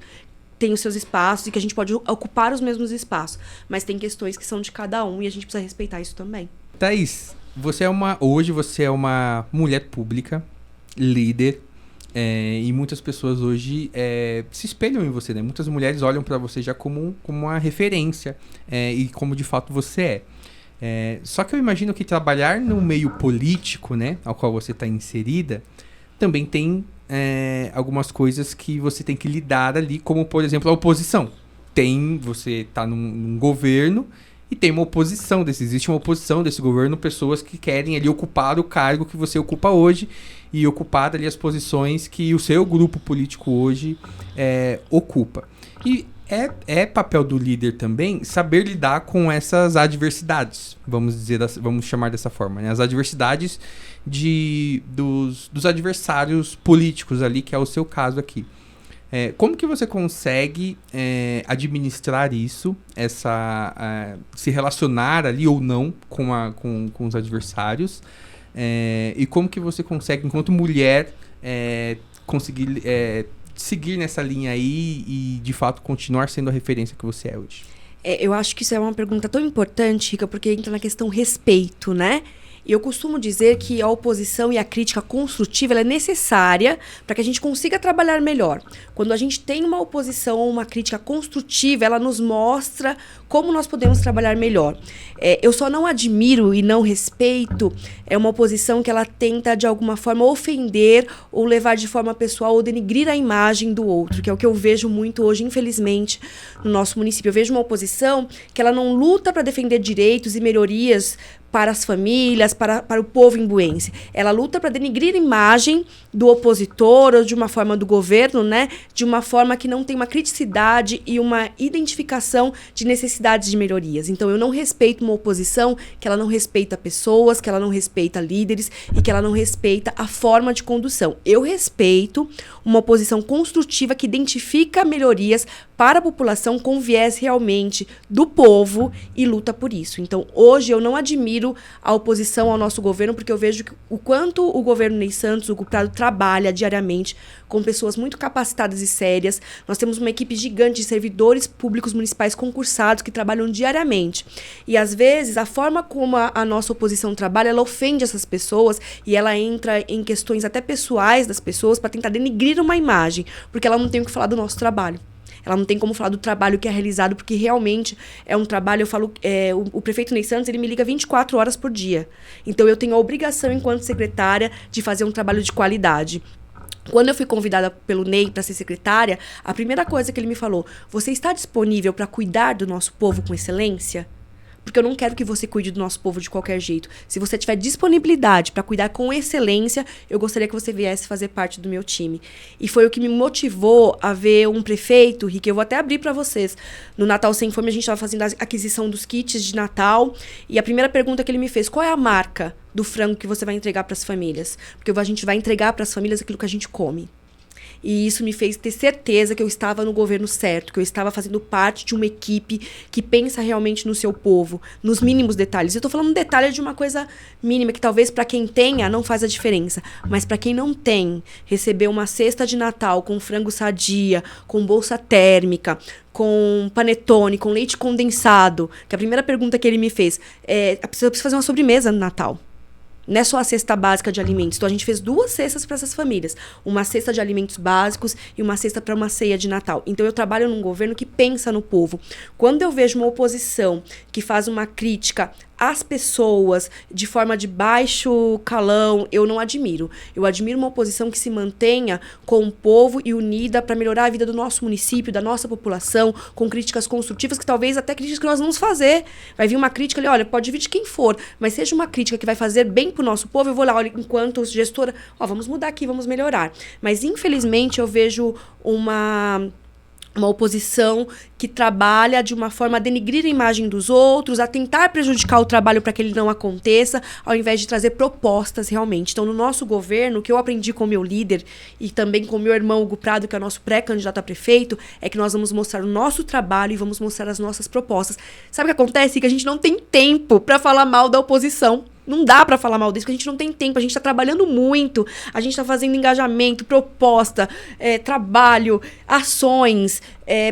os seus espaços e que a gente pode ocupar os mesmos espaços, mas tem questões que são de cada um e a gente precisa respeitar isso também. Thaís, hoje você é uma mulher pública, líder. E muitas pessoas hoje se espelham em você, né? Muitas mulheres olham para você já como uma referência e como de fato você é. Só que eu imagino que trabalhar no meio político, né, ao qual você está inserida, também tem algumas coisas que você tem que lidar ali, como, por exemplo, a oposição. Você está num governo e tem uma oposição existe uma oposição desse governo, pessoas que querem ali ocupar o cargo que você ocupa hoje e ocupar ali as posições que o seu grupo político hoje ocupa. E é papel do líder também saber lidar com essas adversidades, vamos chamar dessa forma, né? As adversidades dos adversários políticos ali, que é o seu caso aqui. Como que você consegue administrar isso, se relacionar ali ou não com os adversários? E como que você consegue, enquanto mulher, conseguir seguir nessa linha aí e, de fato, continuar sendo a referência que você é hoje? Eu acho que isso é uma pergunta tão importante, Rica, porque entra na questão respeito, né? E eu costumo dizer que a oposição e a crítica construtiva ela é necessária para que a gente consiga trabalhar melhor. Quando a gente tem uma oposição ou uma crítica construtiva, ela nos mostra como nós podemos trabalhar melhor. Eu só não admiro e não respeito uma oposição que ela tenta, de alguma forma, ofender ou levar de forma pessoal ou denigrir a imagem do outro, que é o que eu vejo muito hoje, infelizmente, no nosso município. Eu vejo uma oposição que ela não luta para defender direitos e melhorias para as famílias, para o povo imbuense. Ela luta para denigrir a imagem do opositor ou de uma forma do governo, né? De uma forma que não tem uma criticidade e uma identificação de necessidades de melhorias. Então, eu não respeito uma oposição que ela não respeita pessoas, que ela não respeita líderes e que ela não respeita a forma de condução. Eu respeito uma oposição construtiva que identifica melhorias para a população com viés realmente do povo e luta por isso. Então, hoje eu não admiro a oposição ao nosso governo, porque eu vejo o quanto o governo Ney Santos, o Guprado, trabalha diariamente com pessoas muito capacitadas e sérias. Nós temos uma equipe gigante de servidores públicos municipais concursados que trabalham diariamente. E, às vezes, a forma como a nossa oposição trabalha, ela ofende essas pessoas e ela entra em questões até pessoais das pessoas para tentar denigrir uma imagem, porque ela não tem o que falar do nosso trabalho. Ela não tem como falar do trabalho que é realizado, porque realmente é um trabalho, eu falo, o prefeito Ney Santos, ele me liga 24 horas por dia. Então, eu tenho a obrigação, enquanto secretária, de fazer um trabalho de qualidade. Quando eu fui convidada pelo Ney para ser secretária, a primeira coisa que ele me falou, você está disponível para cuidar do nosso povo com excelência? Porque eu não quero que você cuide do nosso povo de qualquer jeito. Se você tiver disponibilidade para cuidar com excelência, eu gostaria que você viesse fazer parte do meu time. E foi o que me motivou a ver um prefeito, Rick, eu vou até abrir para vocês. No Natal Sem Fome, a gente estava fazendo a aquisição dos kits de Natal. E a primeira pergunta que ele me fez, qual é a marca do frango que você vai entregar para as famílias? Porque a gente vai entregar para as famílias aquilo que a gente come. E isso me fez ter certeza que eu estava no governo certo, que eu estava fazendo parte de uma equipe que pensa realmente no seu povo, nos mínimos detalhes. Eu estou falando detalhe de uma coisa mínima, que talvez para quem tenha não faz a diferença. Mas para quem não tem, receber uma cesta de Natal com frango sadia, com bolsa térmica, com panetone, com leite condensado, que a primeira pergunta que ele me fez eu preciso fazer uma sobremesa no Natal. Não é só a cesta básica de alimentos. Então, a gente fez 2 cestas para essas famílias. Uma cesta de alimentos básicos e uma cesta para uma ceia de Natal. Então, eu trabalho num governo que pensa no povo. Quando eu vejo uma oposição que faz uma crítica às pessoas de forma de baixo calão, eu não admiro. Eu admiro uma oposição que se mantenha com o povo e unida para melhorar a vida do nosso município, da nossa população, com críticas construtivas, que talvez até críticas que nós vamos fazer. Vai vir uma crítica ali, olha, pode vir de quem for, mas seja uma crítica que vai fazer bem pro nosso povo, eu vou lá, olha, enquanto gestora, vamos mudar aqui, vamos melhorar. Mas, infelizmente, eu vejo uma oposição que trabalha de uma forma a denigrir a imagem dos outros, a tentar prejudicar o trabalho para que ele não aconteça, ao invés de trazer propostas realmente. Então, no nosso governo, o que eu aprendi com o meu líder e também com o meu irmão Hugo Prado, que é o nosso pré-candidato a prefeito, é que nós vamos mostrar o nosso trabalho e vamos mostrar as nossas propostas. Sabe o que acontece? Que a gente não tem tempo para falar mal da oposição. Não dá pra falar mal disso, porque a gente não tem tempo, a gente tá trabalhando muito, a gente tá fazendo engajamento, proposta, trabalho, ações,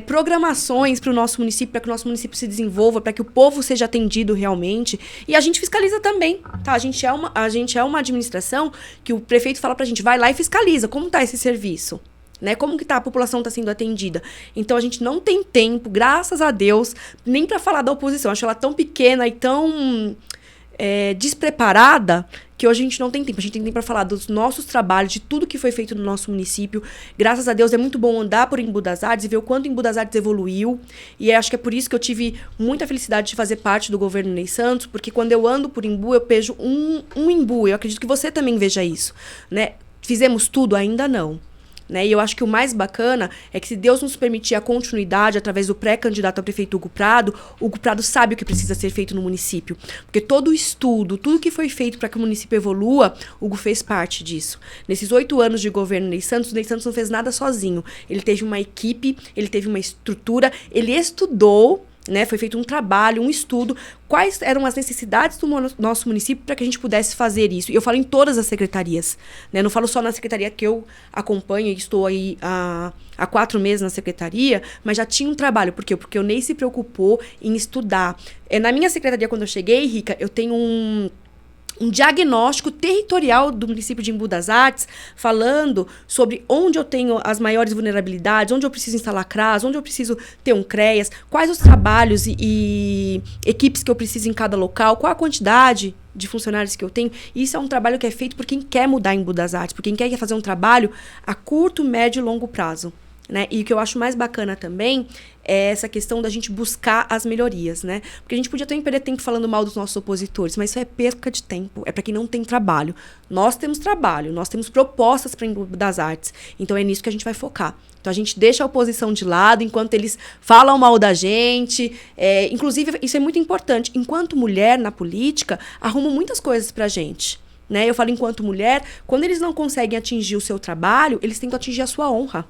programações pro nosso município, para que o nosso município se desenvolva, para que o povo seja atendido realmente. E a gente fiscaliza também, tá? A gente é uma administração que o prefeito fala pra gente, vai lá e fiscaliza, como tá esse serviço? Né? Como que a população está sendo atendida? Então, a gente não tem tempo, graças a Deus, nem para falar da oposição. Acho ela tão pequena e tão despreparada que hoje a gente não tem tempo. A gente tem tempo para falar dos nossos trabalhos, de tudo que foi feito no nosso município. Graças a Deus, é muito bom andar por Embu das Artes e ver o quanto Embu das Artes evoluiu. E acho que é por isso que eu tive muita felicidade de fazer parte do governo Ney Santos, porque quando eu ando por Embu, eu vejo um Embu. Eu acredito que você também veja isso, né? Fizemos tudo? Ainda não. Né? E eu acho que o mais bacana é que, se Deus nos permitir a continuidade através do pré-candidato a prefeito Hugo Prado sabe o que precisa ser feito no município. Porque todo o estudo, tudo que foi feito para que o município evolua, Hugo fez parte disso. Nesses 8 anos de governo Ney Santos, o Ney Santos não fez nada sozinho. Ele teve uma equipe, ele teve uma estrutura, ele estudou, né? Foi feito um trabalho, um estudo, quais eram as necessidades do nosso município para que a gente pudesse fazer isso. E eu falo em todas as secretarias, né? Não falo só na secretaria que eu acompanho, e estou aí há 4 meses na secretaria, mas já tinha um trabalho. Por quê? Porque o Ney se preocupou em estudar. Na minha secretaria, quando eu cheguei, Rica, eu tenho um diagnóstico territorial do município de Embu das Artes, falando sobre onde eu tenho as maiores vulnerabilidades, onde eu preciso instalar CRAS, onde eu preciso ter um CREAS, quais os trabalhos e equipes que eu preciso em cada local, qual a quantidade de funcionários que eu tenho. Isso é um trabalho que é feito por quem quer mudar Embu das Artes, por quem quer fazer um trabalho a curto, médio e longo prazo. Né? E o que eu acho mais bacana também é essa questão da gente buscar as melhorias, né? Porque a gente podia também perder tempo falando mal dos nossos opositores, mas isso é perca de tempo, é para quem não tem trabalho. Nós temos trabalho, nós temos propostas para Embu das Artes, então é nisso que a gente vai focar. Então a gente deixa a oposição de lado enquanto eles falam mal da gente. Inclusive, isso é muito importante. Enquanto mulher na política, arrumam muitas coisas pra gente. Né? Eu falo enquanto mulher, quando eles não conseguem atingir o seu trabalho, eles tentam atingir a sua honra.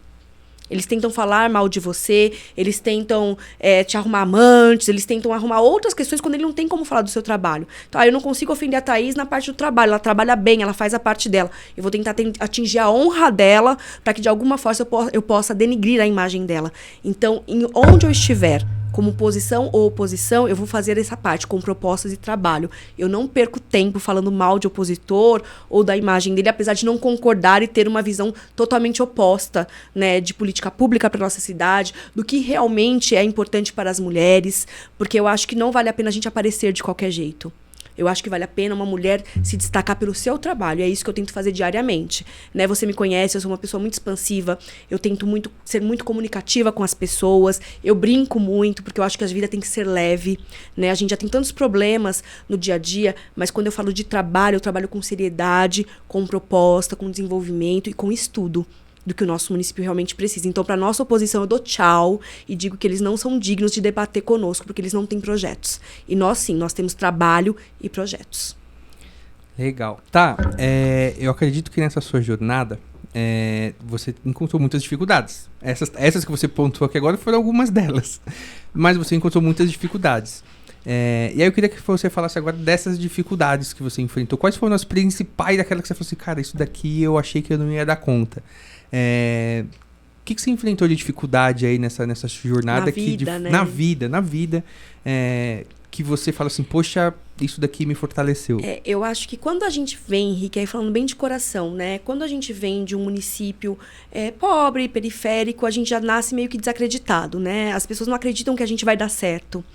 Eles tentam falar mal de você, eles tentam te arrumar amantes, eles tentam arrumar outras questões quando ele não tem como falar do seu trabalho. Então, eu não consigo ofender a Thaís na parte do trabalho, ela trabalha bem, ela faz a parte dela. Eu vou tentar atingir a honra dela para que, de alguma forma, eu possa denigrir a imagem dela. Então, onde eu estiver, como posição ou oposição, eu vou fazer essa parte com propostas e trabalho. Eu não perco tempo falando mal de opositor ou da imagem dele, apesar de não concordar e ter uma visão totalmente oposta, né, de política pública para nossa cidade, do que realmente é importante para as mulheres, porque eu acho que não vale a pena a gente aparecer de qualquer jeito. Eu acho que vale a pena uma mulher se destacar pelo seu trabalho. É isso que eu tento fazer diariamente. Né? Você me conhece, eu sou uma pessoa muito expansiva. Eu tento ser muito comunicativa com as pessoas. Eu brinco muito, porque eu acho que a vida tem que ser leve. Né? A gente já tem tantos problemas no dia a dia, mas quando eu falo de trabalho, eu trabalho com seriedade, com proposta, com desenvolvimento e com estudo do que o nosso município realmente precisa. Então, para a nossa oposição, eu dou tchau e digo que eles não são dignos de debater conosco, porque eles não têm projetos. E nós, sim, nós temos trabalho e projetos. Legal. Tá, eu acredito que nessa sua jornada, você encontrou muitas dificuldades. Essas que você pontuou aqui agora foram algumas delas. Mas você encontrou muitas dificuldades. E aí eu queria que você falasse agora dessas dificuldades que você enfrentou. Quais foram as principais, daquelas que você falou assim, cara, isso daqui eu achei que eu não ia dar conta. O que você enfrentou de dificuldade aí nessa jornada? Né? Na vida, que você fala assim, poxa, isso daqui me fortaleceu. Eu acho que quando a gente vem, Henrique, aí falando bem de coração, né? Quando a gente vem de um município pobre, periférico, a gente já nasce meio que desacreditado, né? As pessoas não acreditam que a gente vai dar certo.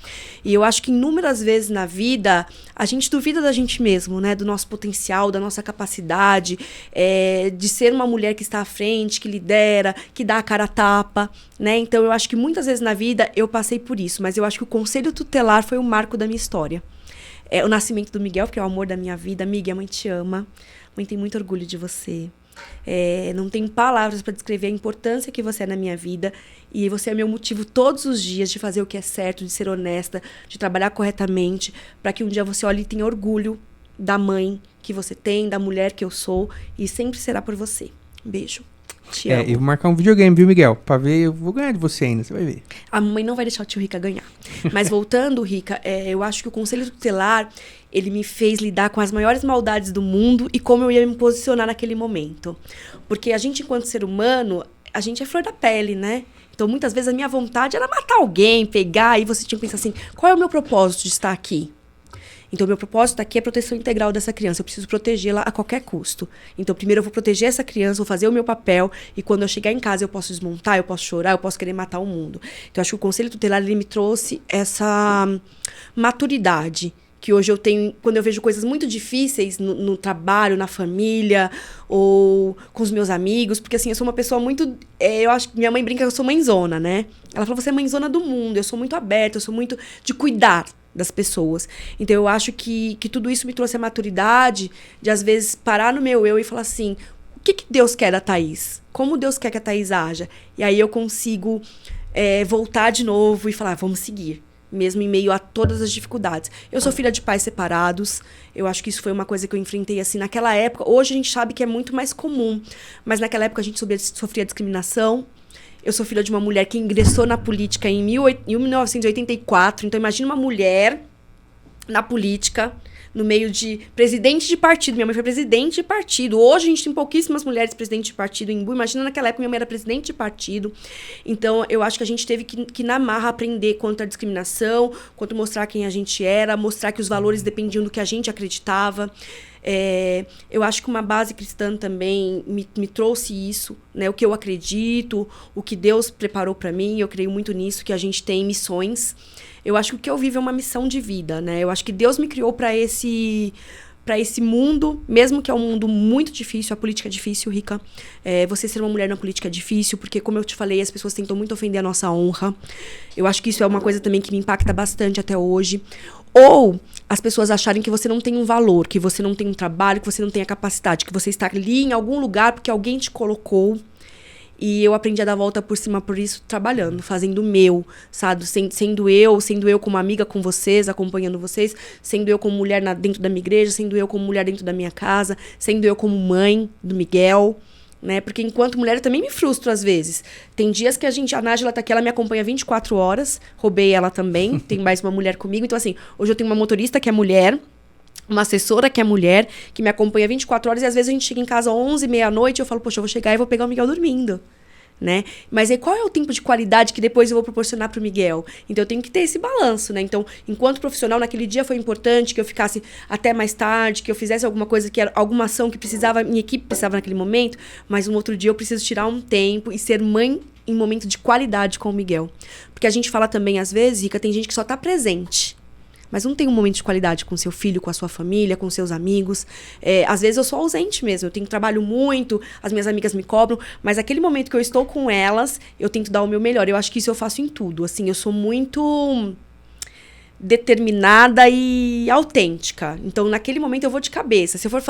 E eu acho que inúmeras vezes na vida, a gente duvida da gente mesmo, né? Do nosso potencial, da nossa capacidade, de ser uma mulher que está à frente, que lidera, que dá a cara a tapa, né? Então, eu acho que muitas vezes na vida eu passei por isso, mas eu acho que o Conselho Tutelar foi o marco da minha história. O nascimento do Miguel, que é o amor da minha vida. Amiga, a mãe te ama. Mãe tem muito orgulho de você. Não tenho palavras para descrever a importância que você é na minha vida. E você é meu motivo todos os dias de fazer o que é certo, de ser honesta, de trabalhar corretamente, para que um dia você olhe e tenha orgulho da mãe que você tem, da mulher que eu sou. E sempre será por você. Um beijo. Te amo. Eu vou marcar um videogame, viu, Miguel? Pra ver, eu vou ganhar de você ainda, você vai ver. A mãe não vai deixar o tio Rica ganhar. Mas voltando, Rica, eu acho que o Conselho Tutelar, ele me fez lidar com as maiores maldades do mundo e como eu ia me posicionar naquele momento. Porque a gente, enquanto ser humano, a gente é flor da pele, né? Então, muitas vezes, a minha vontade era matar alguém, pegar, e você tinha que pensar assim, qual é o meu propósito de estar aqui? Então, meu propósito aqui é a proteção integral dessa criança. Eu preciso protegê-la a qualquer custo. Então, primeiro eu vou proteger essa criança, vou fazer o meu papel. E quando eu chegar em casa, eu posso desmontar, eu posso chorar, eu posso querer matar o mundo. Então, eu acho que o Conselho Tutelar, ele me trouxe essa maturidade que hoje eu tenho quando eu vejo coisas muito difíceis no trabalho, na família, ou com os meus amigos. Porque, assim, eu sou uma pessoa muito... eu acho que minha mãe brinca que eu sou mãezona, né? Ela falou, você é mãezona do mundo. Eu sou muito aberta, eu sou muito de cuidar das pessoas. Então, eu acho que tudo isso me trouxe a maturidade de, às vezes, parar no meu eu e falar assim, o que Deus quer da Thaís? Como Deus quer que a Thaís haja? E aí eu consigo voltar de novo e falar, vamos seguir. Mesmo em meio a todas as dificuldades. Eu sou filha de pais separados. Eu acho que isso foi uma coisa que eu enfrentei, assim, naquela época. Hoje a gente sabe que é muito mais comum. Mas naquela época a gente sofria discriminação. Eu sou filha de uma mulher que ingressou na política em 1984. Então, imagina uma mulher na política, no meio de presidente de partido. Minha mãe foi presidente de partido. Hoje a gente tem pouquíssimas mulheres presidentes de partido em Imbu. Imagina naquela época minha mãe era presidente de partido. Então, eu acho que a gente teve que na marra, aprender contra a discriminação, contra mostrar quem a gente era, mostrar que os valores dependiam do que a gente acreditava. Eu acho que uma base cristã também me trouxe isso, né? O que eu acredito, o que Deus preparou para mim. Eu creio muito nisso, que a gente tem missões. Eu acho que o que eu vivo é uma missão de vida, né? Eu acho que Deus me criou para esse mundo, mesmo que é um mundo muito difícil. A política é difícil, Rica. Você ser uma mulher na política é difícil, porque, como eu te falei, as pessoas tentam muito ofender a nossa honra. Eu acho que isso é uma coisa também que me impacta bastante até hoje. Ou as pessoas acharem que você não tem um valor, que você não tem um trabalho, que você não tem a capacidade, que você está ali em algum lugar porque alguém te colocou. E eu aprendi a dar a volta por cima por isso, trabalhando, fazendo o meu, sabe? Sendo eu como amiga com vocês, acompanhando vocês, sendo eu como mulher dentro da minha igreja, sendo eu como mulher dentro da minha casa, sendo eu como mãe do Miguel, né? Porque enquanto mulher eu também me frustro às vezes. Tem dias que a Nájila tá aqui, ela me acompanha 24 horas, roubei ela também, tem mais uma mulher comigo. Então assim, hoje eu tenho uma motorista que é mulher, uma assessora que é mulher, que me acompanha 24 horas, e às vezes a gente chega em casa 11, meia-noite, e eu falo, poxa, eu vou chegar e vou pegar o Miguel dormindo, né? Mas aí qual é o tempo de qualidade que depois eu vou proporcionar pro Miguel? Então eu tenho que ter esse balanço, né? Então, enquanto profissional, naquele dia foi importante que eu ficasse até mais tarde, que eu fizesse alguma coisa, que era alguma ação que precisava, minha equipe precisava naquele momento, mas um outro dia eu preciso tirar um tempo e ser mãe em momento de qualidade com o Miguel. Porque a gente fala também, às vezes, Rica, tem gente que só tá presente, mas não tem um momento de qualidade com seu filho, com a sua família, com seus amigos. Às vezes eu sou ausente mesmo, eu trabalho muito, as minhas amigas me cobram, mas aquele momento que eu estou com elas, eu tento dar o meu melhor. Eu acho que isso eu faço em tudo. Assim, eu sou muito determinada e autêntica. Então, naquele momento eu vou de cabeça. Se eu for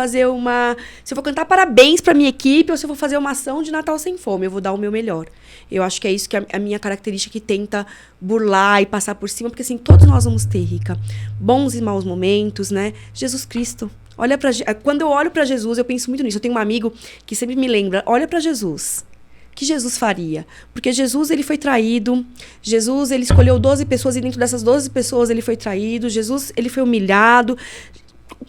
cantar parabéns pra minha equipe, ou se eu for fazer uma ação de Natal Sem Fome, eu vou dar o meu melhor. Eu acho que é isso que é a minha característica, que tenta burlar e passar por cima, porque assim, todos nós vamos ter, Rica, bons e maus momentos, né? Jesus Cristo. Quando eu olho pra Jesus, eu penso muito nisso. Eu tenho um amigo que sempre me lembra, olha pra Jesus. Que Jesus faria? Porque Jesus, ele foi traído. Jesus, ele escolheu 12 pessoas e dentro dessas 12 pessoas ele foi traído. Jesus, ele foi humilhado.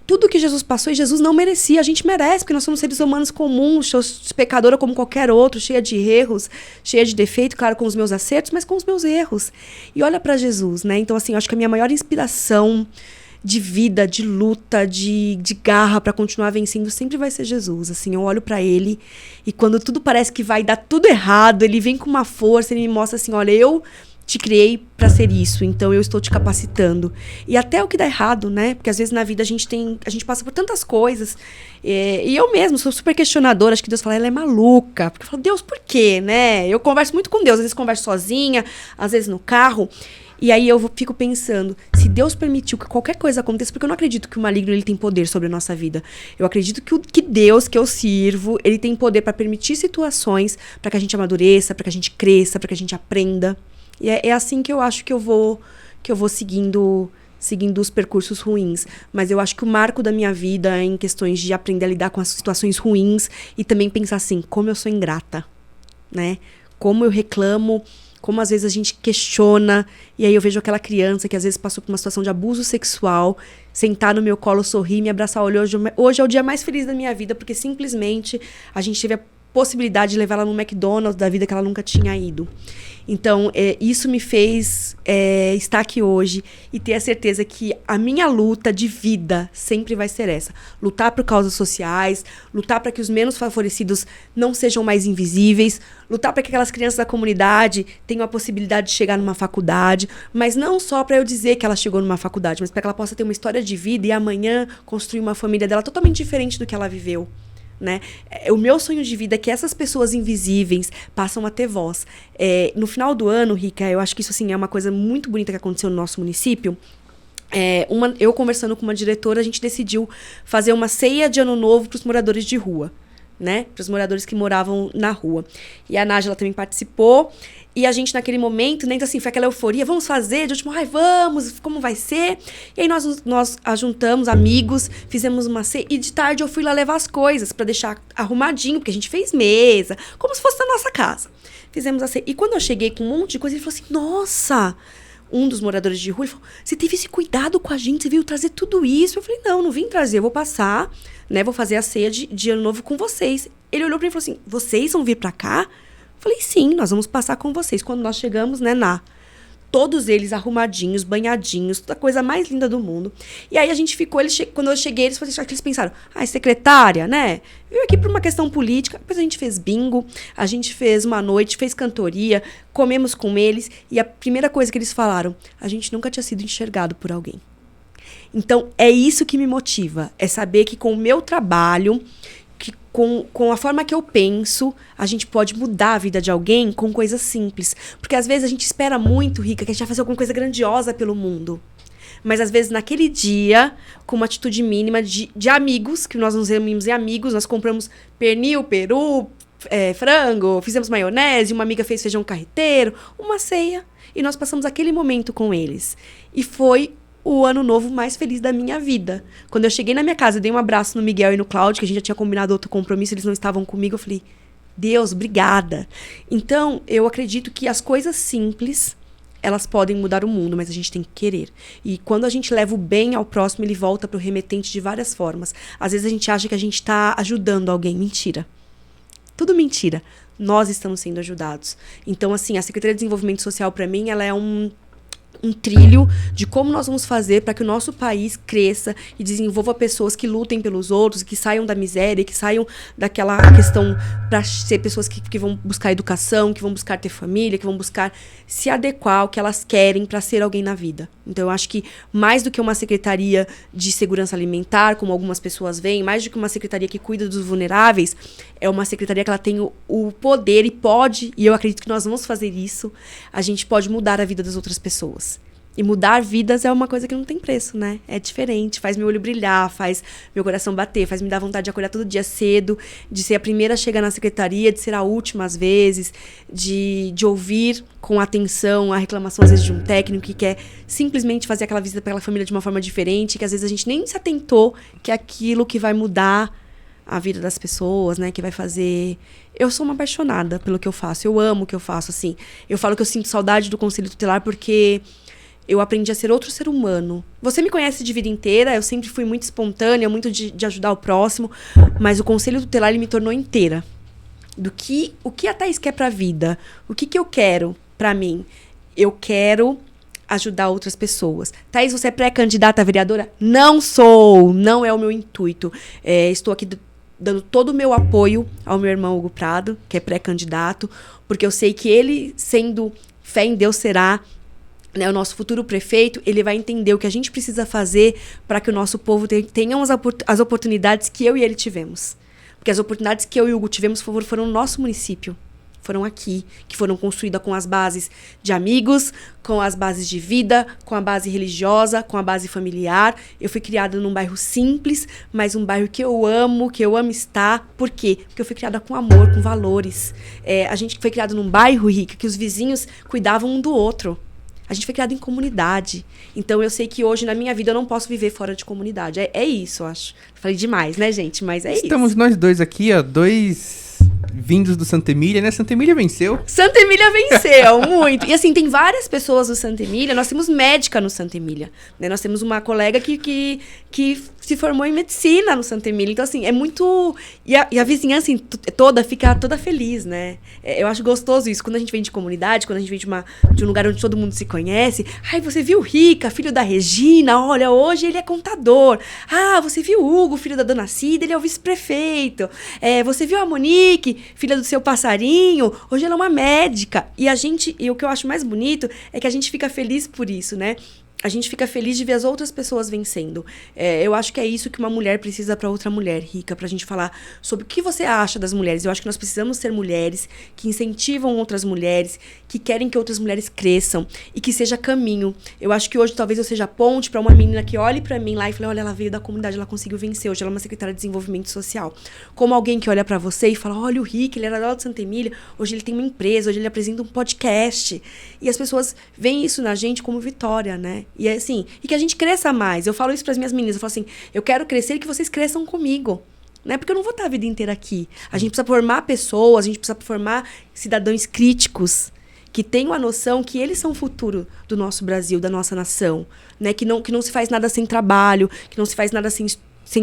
Tudo que Jesus passou, e Jesus não merecia. A gente merece, porque nós somos seres humanos comuns, pecadora como qualquer outro, cheia de erros, cheia de defeito, claro, com os meus acertos, mas com os meus erros. E olha para Jesus, né? Então, assim, eu acho que a minha maior inspiração de vida, de luta, de garra para continuar vencendo sempre vai ser Jesus. Assim, eu olho para ele e quando tudo parece que vai dar tudo errado, ele vem com uma força, ele me mostra assim, olha, eu te criei para ser isso, então eu estou te capacitando. E até o que dá errado, né? Porque às vezes na vida a gente passa por tantas coisas. E eu mesmo sou super questionadora, acho que Deus fala, ela é maluca. Porque eu falo, Deus, por quê, né? Eu converso muito com Deus, às vezes converso sozinha, às vezes no carro. E aí eu fico pensando, se Deus permitiu que qualquer coisa aconteça, porque eu não acredito que o maligno ele tem poder sobre a nossa vida. Eu acredito que Deus, que eu sirvo, ele tem poder para permitir situações para que a gente amadureça, para que a gente cresça, para que a gente aprenda. E é assim que eu acho que eu vou seguindo os percursos ruins. Mas eu acho que o marco da minha vida é em questões de aprender a lidar com as situações ruins e também pensar assim, como eu sou ingrata, né? Como eu reclamo, como às vezes a gente questiona, e aí eu vejo aquela criança que às vezes passou por uma situação de abuso sexual, sentar no meu colo, sorrir, me abraçar, olha, hoje é o dia mais feliz da minha vida, porque simplesmente a gente teve a possibilidade de levar ela no McDonald's da vida que ela nunca tinha ido. Então, isso me fez estar aqui hoje e ter a certeza que a minha luta de vida sempre vai ser essa. Lutar por causas sociais, lutar para que os menos favorecidos não sejam mais invisíveis, lutar para que aquelas crianças da comunidade tenham a possibilidade de chegar numa faculdade, mas não só para eu dizer que ela chegou numa faculdade, mas para que ela possa ter uma história de vida e amanhã construir uma família dela totalmente diferente do que ela viveu. Né? O meu sonho de vida é que essas pessoas invisíveis passam a ter voz. No final do ano, Rica, eu acho que isso assim, é uma coisa muito bonita que aconteceu no nosso município. Eu conversando com uma diretora, a gente decidiu fazer uma ceia de ano novo para os moradores de rua. né? Para os moradores que moravam na rua. E a Nájila também participou. E a gente, naquele momento, né, então, assim, foi aquela euforia, vamos fazer, de último, ai, vamos, como vai ser? E aí nós ajuntamos amigos, fizemos uma ceia, e de tarde eu fui lá levar as coisas para deixar arrumadinho, porque a gente fez mesa, como se fosse na nossa casa. Fizemos a ceia. E quando eu cheguei com um monte de coisa, ele falou assim, nossa, um dos moradores de rua, ele falou, você teve esse cuidado com a gente, você veio trazer tudo isso? Eu falei, não vim trazer, eu vou passar, né, vou fazer a ceia de ano novo com vocês. Ele olhou para mim e falou assim, vocês vão vir para cá? Falei, sim, nós vamos passar com vocês. Quando nós chegamos, né, todos eles arrumadinhos, banhadinhos, toda a coisa mais linda do mundo. E aí a gente ficou, quando eu cheguei, eles pensaram, secretária, né? Veio aqui por uma questão política. Depois a gente fez bingo, a gente fez uma noite, fez cantoria, comemos com eles. E a primeira coisa que eles falaram, a gente nunca tinha sido enxergado por alguém. Então, é isso que me motiva. É saber que com o meu trabalho, que com a forma que eu penso, a gente pode mudar a vida de alguém com coisas simples. Porque às vezes a gente espera muito, Rica, que a gente vai fazer alguma coisa grandiosa pelo mundo. Mas às vezes naquele dia, com uma atitude mínima de amigos, que nós nos reunimos em amigos, nós compramos pernil, peru, frango, fizemos maionese, uma amiga fez feijão carreteiro, uma ceia. E nós passamos aquele momento com eles. E foi o ano novo mais feliz da minha vida. Quando eu cheguei na minha casa, eu dei um abraço no Miguel e no Cláudio, que a gente já tinha combinado outro compromisso, eles não estavam comigo, eu falei, Deus, obrigada. Então, eu acredito que as coisas simples, elas podem mudar o mundo, mas a gente tem que querer. E quando a gente leva o bem ao próximo, ele volta pro remetente de várias formas. Às vezes a gente acha que a gente está ajudando alguém. Mentira. Tudo mentira. Nós estamos sendo ajudados. Então, assim, a Secretaria de Desenvolvimento Social, para mim, ela é um trilho de como nós vamos fazer para que o nosso país cresça e desenvolva pessoas que lutem pelos outros, que saiam da miséria, que saiam daquela questão para ser pessoas que vão buscar educação, que vão buscar ter família, que vão buscar se adequar ao que elas querem para ser alguém na vida. Então, eu acho que mais do que uma secretaria de segurança alimentar, como algumas pessoas veem, mais do que uma secretaria que cuida dos vulneráveis, é uma secretaria que ela tem o poder e pode, e eu acredito que nós vamos fazer isso, a gente pode mudar a vida das outras pessoas. E mudar vidas é uma coisa que não tem preço, né? É diferente, faz meu olho brilhar, faz meu coração bater, faz me dar vontade de acordar todo dia cedo, de ser a primeira a chegar na secretaria, de ser a última às vezes, de ouvir com atenção a reclamação às vezes de um técnico que quer simplesmente fazer aquela visita para aquela família de uma forma diferente, que às vezes a gente nem se atentou que é aquilo que vai mudar a vida das pessoas, né? Que vai fazer... Eu sou uma apaixonada pelo que eu faço, eu amo o que eu faço, assim. Eu falo que eu sinto saudade do Conselho Tutelar porque eu aprendi a ser outro ser humano. Você me conhece de vida inteira, eu sempre fui muito espontânea, muito de ajudar o próximo, mas o Conselho Tutelar, ele me tornou inteira. O que a Thaís quer pra vida? O que eu quero pra mim? Eu quero ajudar outras pessoas. Thaís, você é pré-candidata a vereadora? Não sou, não é o meu intuito. Estou aqui dando todo o meu apoio ao meu irmão Hugo Prado, que é pré-candidato, porque eu sei que ele, sendo fé em Deus, será, né, o nosso futuro prefeito. Ele vai entender o que a gente precisa fazer para que o nosso povo tenha as oportunidades que eu e ele tivemos. Porque as oportunidades que eu e o Hugo tivemos foram no nosso município. Foram aqui, que foram construídas com as bases de amigos, com as bases de vida, com a base religiosa, com a base familiar. Eu fui criada num bairro simples, mas um bairro que eu amo estar. Por quê? Porque eu fui criada com amor, com valores. A gente foi criada num bairro, Rica, que os vizinhos cuidavam um do outro. A gente foi criado em comunidade. Então, eu sei que hoje, na minha vida, eu não posso viver fora de comunidade. É isso, eu acho. Falei demais, né, gente? Mas é isso. Estamos nós dois aqui, ó, dois vindos do Santa Emília, né? Santa Emília venceu. Santa Emília venceu, muito. E assim, tem várias pessoas no Santa Emília. Nós temos médica no Santa Emília, né? Nós temos uma colega que se formou em medicina no Santa Emília. Então, assim, é muito... E a vizinhança assim, fica toda feliz, né? Eu acho gostoso isso. Quando a gente vem de comunidade, quando a gente vem de um lugar onde todo mundo se conhece. Ai, você viu o Rica, filho da Regina? Olha, hoje ele é contador. Ah, você viu o Hugo, filho da dona Cida? Ele é o vice-prefeito. Você viu a Monique, filha do seu passarinho? Hoje ela é uma médica. E o que eu acho mais bonito é que a gente fica feliz por isso, né? a gente fica feliz de ver as outras pessoas vencendo. Eu acho que é isso que uma mulher precisa para outra mulher, Rica, pra gente falar sobre o que você acha das mulheres. Eu acho que nós precisamos ser mulheres que incentivam outras mulheres, que querem que outras mulheres cresçam e que seja caminho. Eu acho que hoje talvez eu seja ponte para uma menina que olhe para mim lá e fale, olha, ela veio da comunidade, ela conseguiu vencer, hoje ela é uma secretária de desenvolvimento social. Como alguém que olha para você e fala, olha o Rick, ele era lá de Santa Emília, hoje ele tem uma empresa, hoje ele apresenta um podcast. E as pessoas veem isso na gente como vitória, né? E assim, e que a gente cresça mais. Eu falo isso para as minhas meninas, eu falo assim, eu quero crescer e que vocês cresçam comigo. Né? Porque eu não vou estar a vida inteira aqui. A gente precisa formar pessoas, a gente precisa formar cidadãos críticos que tenham a noção que eles são o futuro do nosso Brasil, da nossa nação. Né? Que não se faz nada sem trabalho, que não se faz nada sem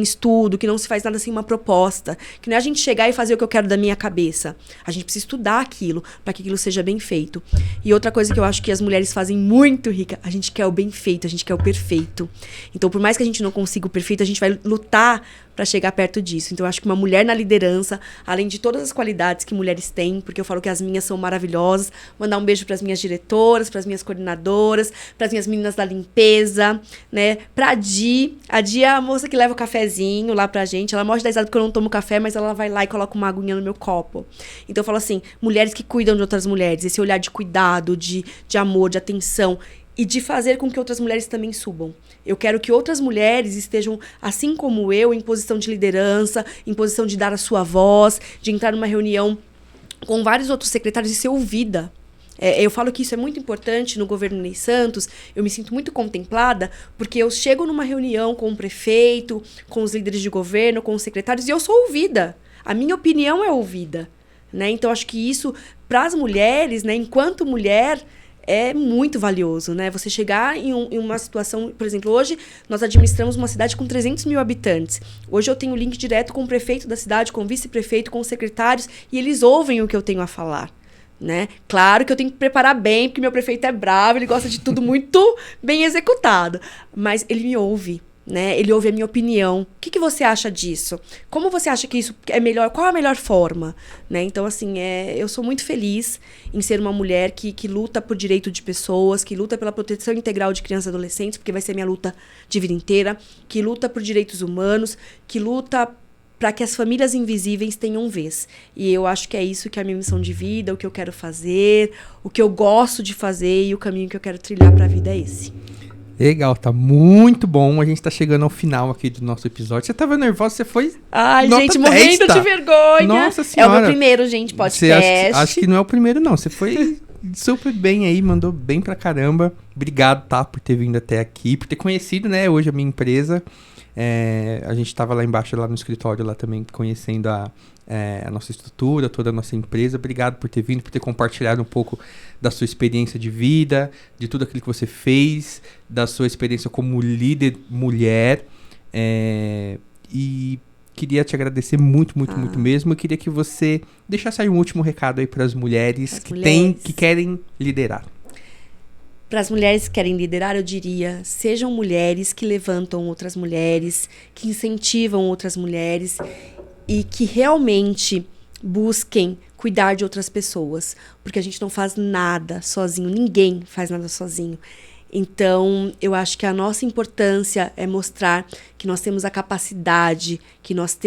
estudo, que não se faz nada sem uma proposta. Que não é a gente chegar e fazer o que eu quero da minha cabeça. A gente precisa estudar aquilo para que aquilo seja bem feito. E outra coisa que eu acho que as mulheres fazem muito, Rica, a gente quer o bem feito, a gente quer o perfeito. Então, por mais que a gente não consiga o perfeito, a gente vai lutar para chegar perto disso. Então, eu acho que uma mulher na liderança, além de todas as qualidades que mulheres têm, porque eu falo que as minhas são maravilhosas, mandar um beijo para as minhas diretoras, para as minhas coordenadoras, para as minhas meninas da limpeza, né? Pra Di. A Di é a moça que leva o cafezinho lá pra gente. Ela morre de dar risada porque eu não tomo café, mas ela vai lá e coloca uma aguinha no meu copo. Então, eu falo assim, mulheres que cuidam de outras mulheres, esse olhar de cuidado, de amor, de atenção, e de fazer com que outras mulheres também subam. Eu quero que outras mulheres estejam, assim como eu, em posição de liderança, em posição de dar a sua voz, de entrar numa reunião com vários outros secretários e ser ouvida. Eu falo que isso é muito importante no governo Ney Santos. Eu me sinto muito contemplada, porque eu chego numa reunião com o prefeito, com os líderes de governo, com os secretários, e eu sou ouvida. A minha opinião é ouvida. Né? Então, acho que isso, para as mulheres, né, enquanto mulher, é muito valioso, né? Você chegar em uma situação... Por exemplo, hoje nós administramos uma cidade com 300 mil habitantes. Hoje eu tenho link direto com o prefeito da cidade, com o vice-prefeito, com os secretários, e eles ouvem o que eu tenho a falar. Né? Claro que eu tenho que preparar bem, porque meu prefeito é bravo, ele gosta de tudo muito bem executado. Mas ele me ouve. Né? Ele ouve a minha opinião. O que você acha disso? Como você acha que isso é melhor? Qual a melhor forma? Né? Então, assim, eu sou muito feliz em ser uma mulher que luta por direito de pessoas, que luta pela proteção integral de crianças e adolescentes, porque vai ser minha luta de vida inteira, que luta por direitos humanos, que luta para que as famílias invisíveis tenham vez. E eu acho que é isso que é a minha missão de vida, o que eu quero fazer, o que eu gosto de fazer e o caminho que eu quero trilhar para a vida é esse. Legal, tá muito bom. A gente tá chegando ao final aqui do nosso episódio. Você tava nervosa, você foi... Ai, gente, morrendo de vergonha. Nossa senhora. É o meu primeiro, gente, podcast. Acho que não é o primeiro, não. Você foi super bem aí, mandou bem pra caramba. Obrigado, tá, por ter vindo até aqui, por ter conhecido, né, hoje a minha empresa. A gente tava lá embaixo, lá no escritório, lá também, conhecendo a nossa estrutura, toda a nossa empresa. Obrigado por ter vindo, por ter compartilhado um pouco da sua experiência de vida, de tudo aquilo que você fez, da sua experiência como líder mulher. E queria te agradecer muito, muito, muito mesmo. Eu queria que você deixasse aí um último recado aí para as mulheres que querem liderar. Para as mulheres que querem liderar, eu diria, sejam mulheres que levantam outras mulheres, que incentivam outras mulheres e que realmente busquem cuidar de outras pessoas, porque a gente não faz nada sozinho, ninguém faz nada sozinho. Então, eu acho que a nossa importância é mostrar que nós temos a capacidade, que nós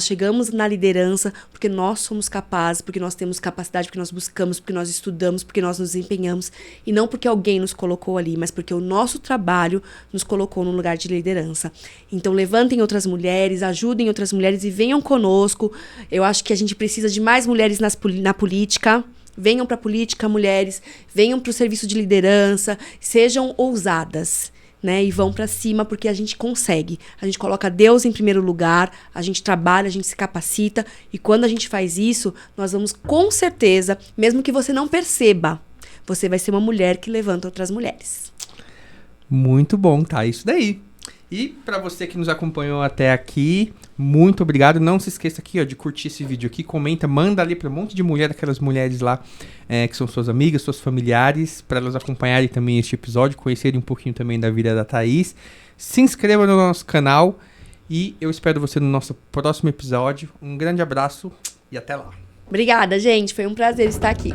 chegamos na liderança porque nós somos capazes, porque nós temos capacidade, porque nós buscamos, porque nós estudamos, porque nós nos empenhamos, e não porque alguém nos colocou ali, mas porque o nosso trabalho nos colocou num lugar de liderança. Então, levantem outras mulheres, ajudem outras mulheres e venham conosco. Eu acho que a gente precisa de mais mulheres na política. Venham para a política, mulheres, venham para o serviço de liderança, sejam ousadas, né? E vão para cima, porque a gente consegue. A gente coloca Deus em primeiro lugar, a gente trabalha, a gente se capacita, e quando a gente faz isso, nós vamos com certeza, mesmo que você não perceba, você vai ser uma mulher que levanta outras mulheres. Muito bom, tá? Isso daí. E para você que nos acompanhou até aqui, muito obrigado. Não se esqueça aqui, ó, de curtir esse vídeo aqui, comenta, manda ali para um monte de mulher, aquelas mulheres lá que são suas amigas, suas familiares, para elas acompanharem também este episódio, conhecerem um pouquinho também da vida da Thaís. Se inscreva no nosso canal e eu espero você no nosso próximo episódio. Um grande abraço e até lá. Obrigada, gente. Foi um prazer estar aqui.